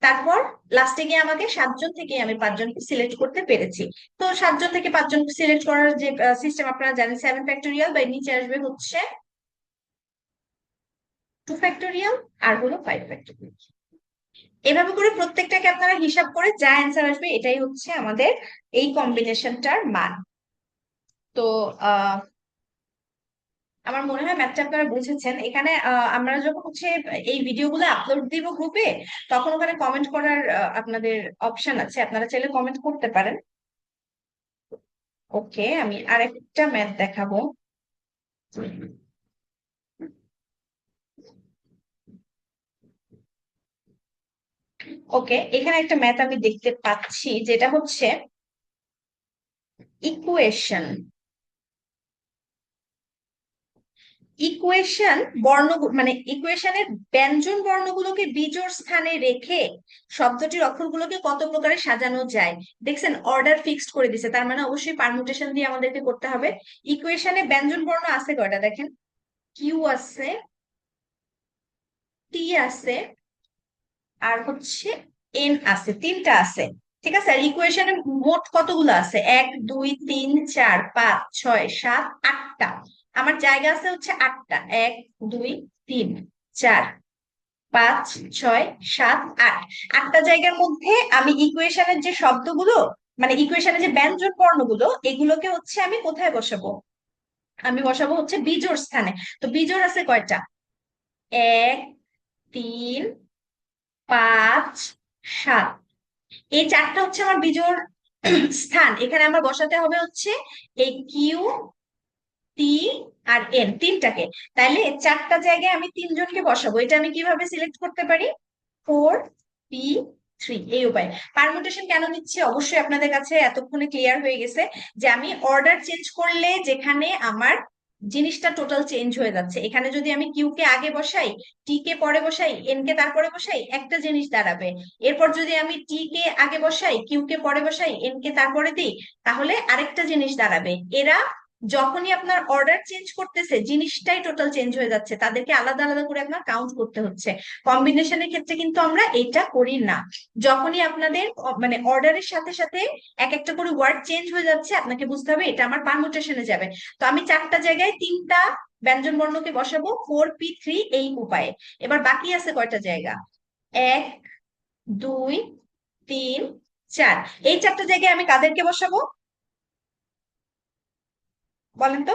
তারপর লাস্টে গিয়ে আমাকে 7 জন থেকে আমি 5 জনকে সিলেক্ট করতে পেরেছি। তো 7 জন থেকে 5 জনকে সিলেক্ট করার যে সিস্টেম আপনারা জানেন, 7 ফ্যাক্টোরিয়াল বা নিচে আসবে হচ্ছে 2 ফ্যাক্টোরিয়াল, আর হলো 5 ফ্যাক্টোরিয়াল। এভাবে করে প্রত্যেকটাকে আপনারা হিসাব করে যা অ্যান্সার আসবে এটাই হচ্ছে আমাদের এই কম্বিনেশনটার মান। তো আহ আমার মনে হয় ম্যাথটা আপনারা বুঝেছেন। এখানে আমরা যখন হচ্ছে এই ভিডিওগুলো আপলোড দিব গ্রুপে, তখন ওখানে কমেন্ট করার আপনাদের অপশন আছে, আপনারা চাইলে কমেন্ট করতে পারেন। ওকে, আমি আরেকটা ম্যাথ দেখাবো। ওকে, এখানে একটা ম্যাথ আমি দেখতে পাচ্ছি যেটা হচ্ছে ইকুয়েশন। ইকুয়েশন বর্ণ, মানে ইকুয়েশনের ব্যঞ্জন বর্ণগুলোকে বিজোড় স্থানে রেখে শব্দটির অক্ষরগুলোকে কত প্রকারে সাজানো যায়। দেখছেন অর্ডার ফিক্সড করে দিছে, তার মানে অবশ্যই পারমুটেশন দিয়ে আমাদেরকে করতে হবে। ইকুয়েশনে ব্যঞ্জন বর্ণ আছে কয়টা দেখেন, কিউ আছে, টি আছে, আর হচ্ছে এন আছে, 3টা আছে। ঠিক আছে, আর ইকুয়েশনে মোট কতগুলো আছে, 1 2 3 4 5 6 7 8টা। আমার জায়গা আছে হচ্ছে 8টা, 1 2 3 4 5 6 7 8। 8টা জায়গার মধ্যে আমি ইকুয়েশনের যে শব্দগুলো, মানে ইকুয়েশনের যে ব্যঞ্জন বর্ণগুলো, এগুলোকে হচ্ছে আমি কোথায় বসাবো, আমি বসাবো হচ্ছে বিজোড় স্থানে। তো বিজোড় আছে কয়টা, 1 3 5 7। এই 4টা হচ্ছে আমার বিজোড় স্থান। এখানে আমার বসাতে হবে হচ্ছে এই কিউ, টি, আর এন, 3টাকে। তাইলে 4টা জায়গায় আমি 3 জনকে বসাবো, এটা আমি কিভাবে সিলেক্ট করতে পারি, 4P3, এই উপায়। পারমুটেশন কেন নিচ্ছে অবশ্যই আপনাদের কাছে এতক্ষণে ক্লিয়ার হয়ে গেছে, যে আমি অর্ডার চেঞ্জ করলে যেখানে আমার জিনিসটা টোটাল চেঞ্জ হয়ে যাচ্ছে। এখানে যদি আমি কিউ কে আগে বসাই, টি কে পরে বসাই, এন কে তারপরে বসাই, একটা জিনিস দাঁড়াবে। এরপর যদি আমি টি কে আগে বসাই, কিউ কে পরে বসাই, এন কে তারপরে দিই, তাহলে আরেকটা জিনিস দাঁড়াবে। এরা যখনই আপনার অর্ডার চেঞ্জ করতেছে, জিনিসটাই টোটাল চেঞ্জ হয়ে যাচ্ছে, তাদেরকে আলাদা আলাদা করে আপনার কাউন্ট করতে হচ্ছে। কম্বিনেশনের ক্ষেত্রে কিন্তু আমরা এটা করি না। যখনই আপনাদের মানে অর্ডারের সাথে সাথে এক একটা করে ওয়ার্ড চেঞ্জ হয়ে যাচ্ছে, আপনাকে বুঝতে হবে এটা আমার পারমুটেশনে যাবে। তো আমি চারটা জায়গায় তিনটা ব্যঞ্জন বর্ণকে বসাবো 4p3 এই উপায়ে। এবার বাকি আছে কয়টা জায়গা? 1, 2, 3, 4। এই চারটা জায়গায় আমি কাদেরকে বসাবো বলেন তো?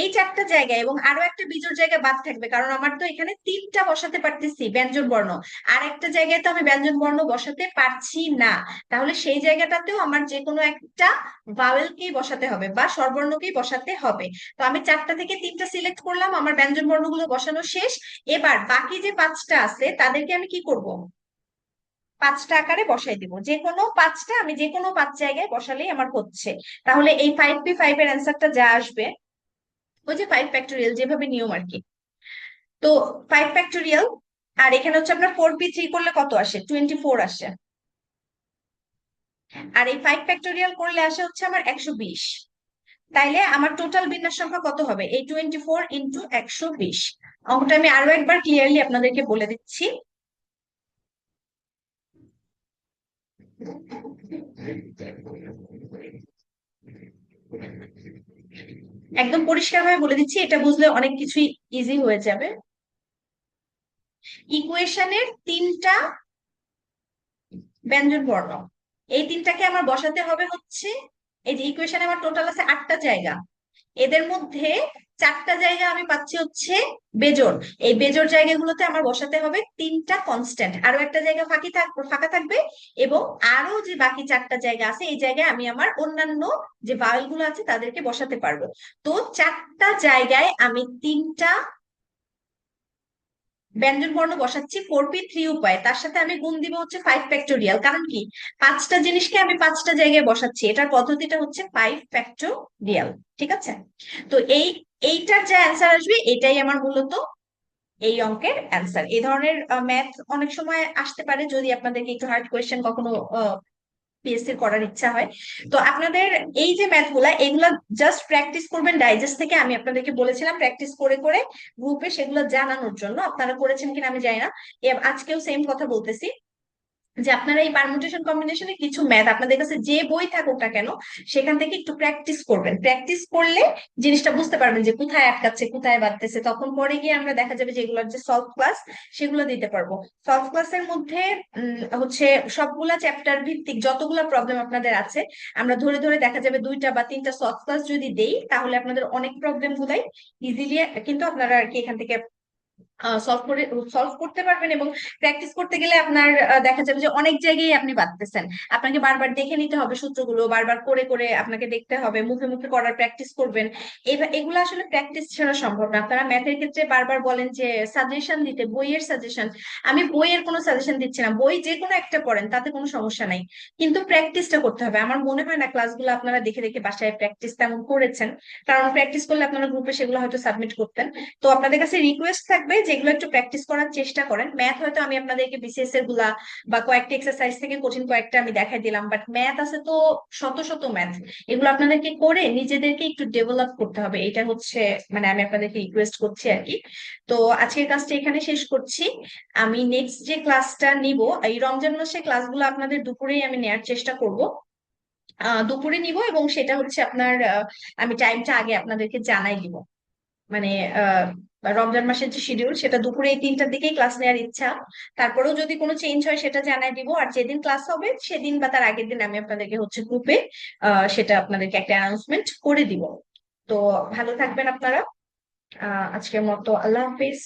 এই চারটা জায়গায় এবং আরো একটা বিজোড় জায়গা বাদ থাকবে, কারণ আমার তো এখানে তিনটা বসাতে পারতেছি ব্যঞ্জন বর্ণ, আর একটা জায়গায় তো আমি ব্যঞ্জন বর্ণ বসাতে পারছি না। তাহলে সেই জায়গাটাতেও আমার যে কোনো একটা ভাওয়েলকেই বসাতে হবে বা স্বরবর্ণকেই বসাতে হবে। তো আমি চারটা থেকে তিনটা সিলেক্ট করলাম, আমার ব্যঞ্জন বর্ণগুলো বসানো শেষ। এবার বাকি যে পাঁচটা আছে তাদেরকে আমি কি করব? পাঁচটা আকারে বসাই দিব, যে কোনো পাঁচটা আমি যে কোনো পাঁচ জায়গায় বসালেই আমার হচ্ছে। তাহলে এই 5p5 এর অ্যান্সারটা যা আসবে, ওই যে 5 ফ্যাক্টোরিয়াল যেভাবে নিয়ম আর কি। তো 5 ফ্যাক্টোরিয়াল, আর এখানে হচ্ছে আপনার 4p3 করলে কত আসে? 24 আসে। আর এই 5 ফ্যাক্টোরিয়াল করলে আসে হচ্ছে আমার 120। তাইলে আমার টোটাল বিন্যাস সংখ্যা কত হবে? এই 24 × 120। অঙ্কটা আমি আরো একবার ক্লিয়ারলি আপনাদেরকে বলে দিচ্ছি। একদম পরিষ্কার ভাবে বলে দিচ্ছি, এটা বুঝলে অনেক কিছুই ইজি হয়ে যাবে। ইকুয়েশনের তিনটা ব্যঞ্জন বর্ণ, এই তিনটাকে আমার বসাতে হবে হচ্ছে, এই যে ইকুয়েশনে আমার টোটাল আছে 8টা জায়গা, এদের মধ্যে চারটা জায়গা আমি পাচ্ছি হচ্ছে বেজোড়। এই বেজোড় জায়গাগুলোতে আমার বসাতে হবে তিনটা কনস্ট্যান্ট, আরো একটা জায়গা ফাঁকা থাকবে। এবং আরো যে বাকি চারটা জায়গা আছে, এই জায়গায় আমি আমার অন্যান্য যে ভাওয়েল গুলো আছে তাদেরকে বসাতে পারবো। তো চারটা জায়গায় আমি তিনটা ব্যঞ্জন বর্ণ বসাচ্ছি 4p3 উপায়, তার সাথে আমি গুণ দিব হচ্ছে 5 ফ্যাক্টোরিয়াল। কারণ কি? পাঁচটা জিনিসকে আমি পাঁচটা জায়গায় বসাচ্ছি, এটার পদ্ধতিটা হচ্ছে 5 ফ্যাক্টোরিয়াল। ঠিক আছে? তো এইটার যা অ্যান্সার আসবে এটাই আমার মূলত এই অঙ্কের অ্যান্সার। এই ধরনের ম্যাথ অনেক সময় আসতে পারে যদি আপনাদেরকে একটু হার্ড কোয়েশ্চেন কখনো পিএসসি করার ইচ্ছা হয়। তো আপনাদের এই যে ম্যাথ গুলা, এগুলা জাস্ট প্র্যাকটিস করবেন ডাইজেস্ট থেকে। আমি আপনাদেরকে বলেছিলাম প্র্যাকটিস করে করে গ্রুপে সেগুলো জানানোর জন্য, আপনারা করেছেন কিনা আমি জানি না। আজকেও সেম কথা বলতেছি, যে আপনারা এই পারমুটেশন কম্বিনেশনে কিছু ম্যাথ আপনাদের কাছে যে বই থাকুক না কেন, সেখান থেকে একটু প্র্যাকটিস করবেন। প্র্যাকটিস করলে জিনিসটা বুঝতে পারবেন যে কোথায় আটকাচ্ছে, কোথায় বাড়তেছে। তখন পরে গিয়ে আমরা দেখা যাবে যে এগুলোর যে সলভ ক্লাস, সেগুলো দিতে পারবো। সলভ ক্লাসের মধ্যে হচ্ছে সবগুলা চ্যাপ্টার ভিত্তিক যতগুলা প্রবলেম আপনাদের আছে, আমরা ধরে ধরে দেখা যাবে 2টা বা 3টা সলভ ক্লাস যদি দেই, তাহলে আপনাদের অনেক প্রবলেম গুলাই ইজিলি কিন্তু আপনারা আর কি এখান থেকে সলভ করতে পারবেন। এবং প্র্যাকটিস করতে গেলে আপনার দেখা যাবে যে অনেক জায়গায় আপনি পারতেছেন। আপনাকে বারবার দেখে নিতে হবে সূত্রগুলো, বারবার করে করে আপনাকে দেখতে হবে, মুখে মুখে করার প্র্যাকটিস করবেন। এগুলো আসলে প্র্যাকটিস ছাড়া সম্ভব না। আপনারা ম্যাথের ক্ষেত্রে বারবার বলেন যে সাজেশন দিতে, বইয়ের সাজেশন। আমি বইয়ের কোনো সাজেশন দিচ্ছি না, বই যে কোনো একটা পড়েন, তাতে কোনো সমস্যা নাই, কিন্তু প্র্যাকটিসটা করতে হবে। আমার মনে হয় না ক্লাসগুলো আপনারা দেখে দেখে বাসায় প্র্যাকটিস তেমন করেছেন, কারণ প্র্যাকটিস করলে আপনারা গ্রুপে সেগুলো হয়তো সাবমিট করতেন। তো আপনাদের কাছে রিকোয়েস্ট থাকবে যেগুলো একটু প্র্যাকটিস করার চেষ্টা করেন। ম্যাথ হয়তো আমি আপনাদেরকে বিসিএস এর গুলা বা কয়েকটা এক্সারসাইজ থেকে কঠিন কয়েকটা আমি দেখাই দিলাম, বাট ম্যাথ আছে তো শত শত ম্যাথ, এগুলো আপনাদেরকে করে নিজেদেরকে একটু ডেভেলপ করতে হবে। এটা হচ্ছে মানে আমি আপনাদেরকে রিকোয়েস্ট করছি আর কি। তো আজকের ক্লাসটা এখানে শেষ করছি। আমি নেক্সট যে ক্লাসটা নিব, এই রমজান মাসে ক্লাসগুলো আপনাদের দুপুরেই আমি নেয়ার চেষ্টা করব। দুপুরে নিব, এবং সেটা হচ্ছে আপনার আমি টাইমটা আগে আপনাদেরকে জানাই দিব। মানে আহ রমজান মাসের যে শিডিউল, সেটা দুপুরে এই 3টার দিকেই ক্লাস নেওয়ার ইচ্ছা। তারপরেও যদি কোনো চেঞ্জ হয় সেটা জানাই দিব, আর যেদিন ক্লাস হবে সেদিন বা তার আগের দিন আমি আপনাদেরকে হচ্ছে গ্রুপে সেটা আপনাদেরকে একটা অ্যানাউন্সমেন্ট করে দিব। তো ভালো থাকবেন আপনারা। আজকের মতো আল্লাহ হাফিজ।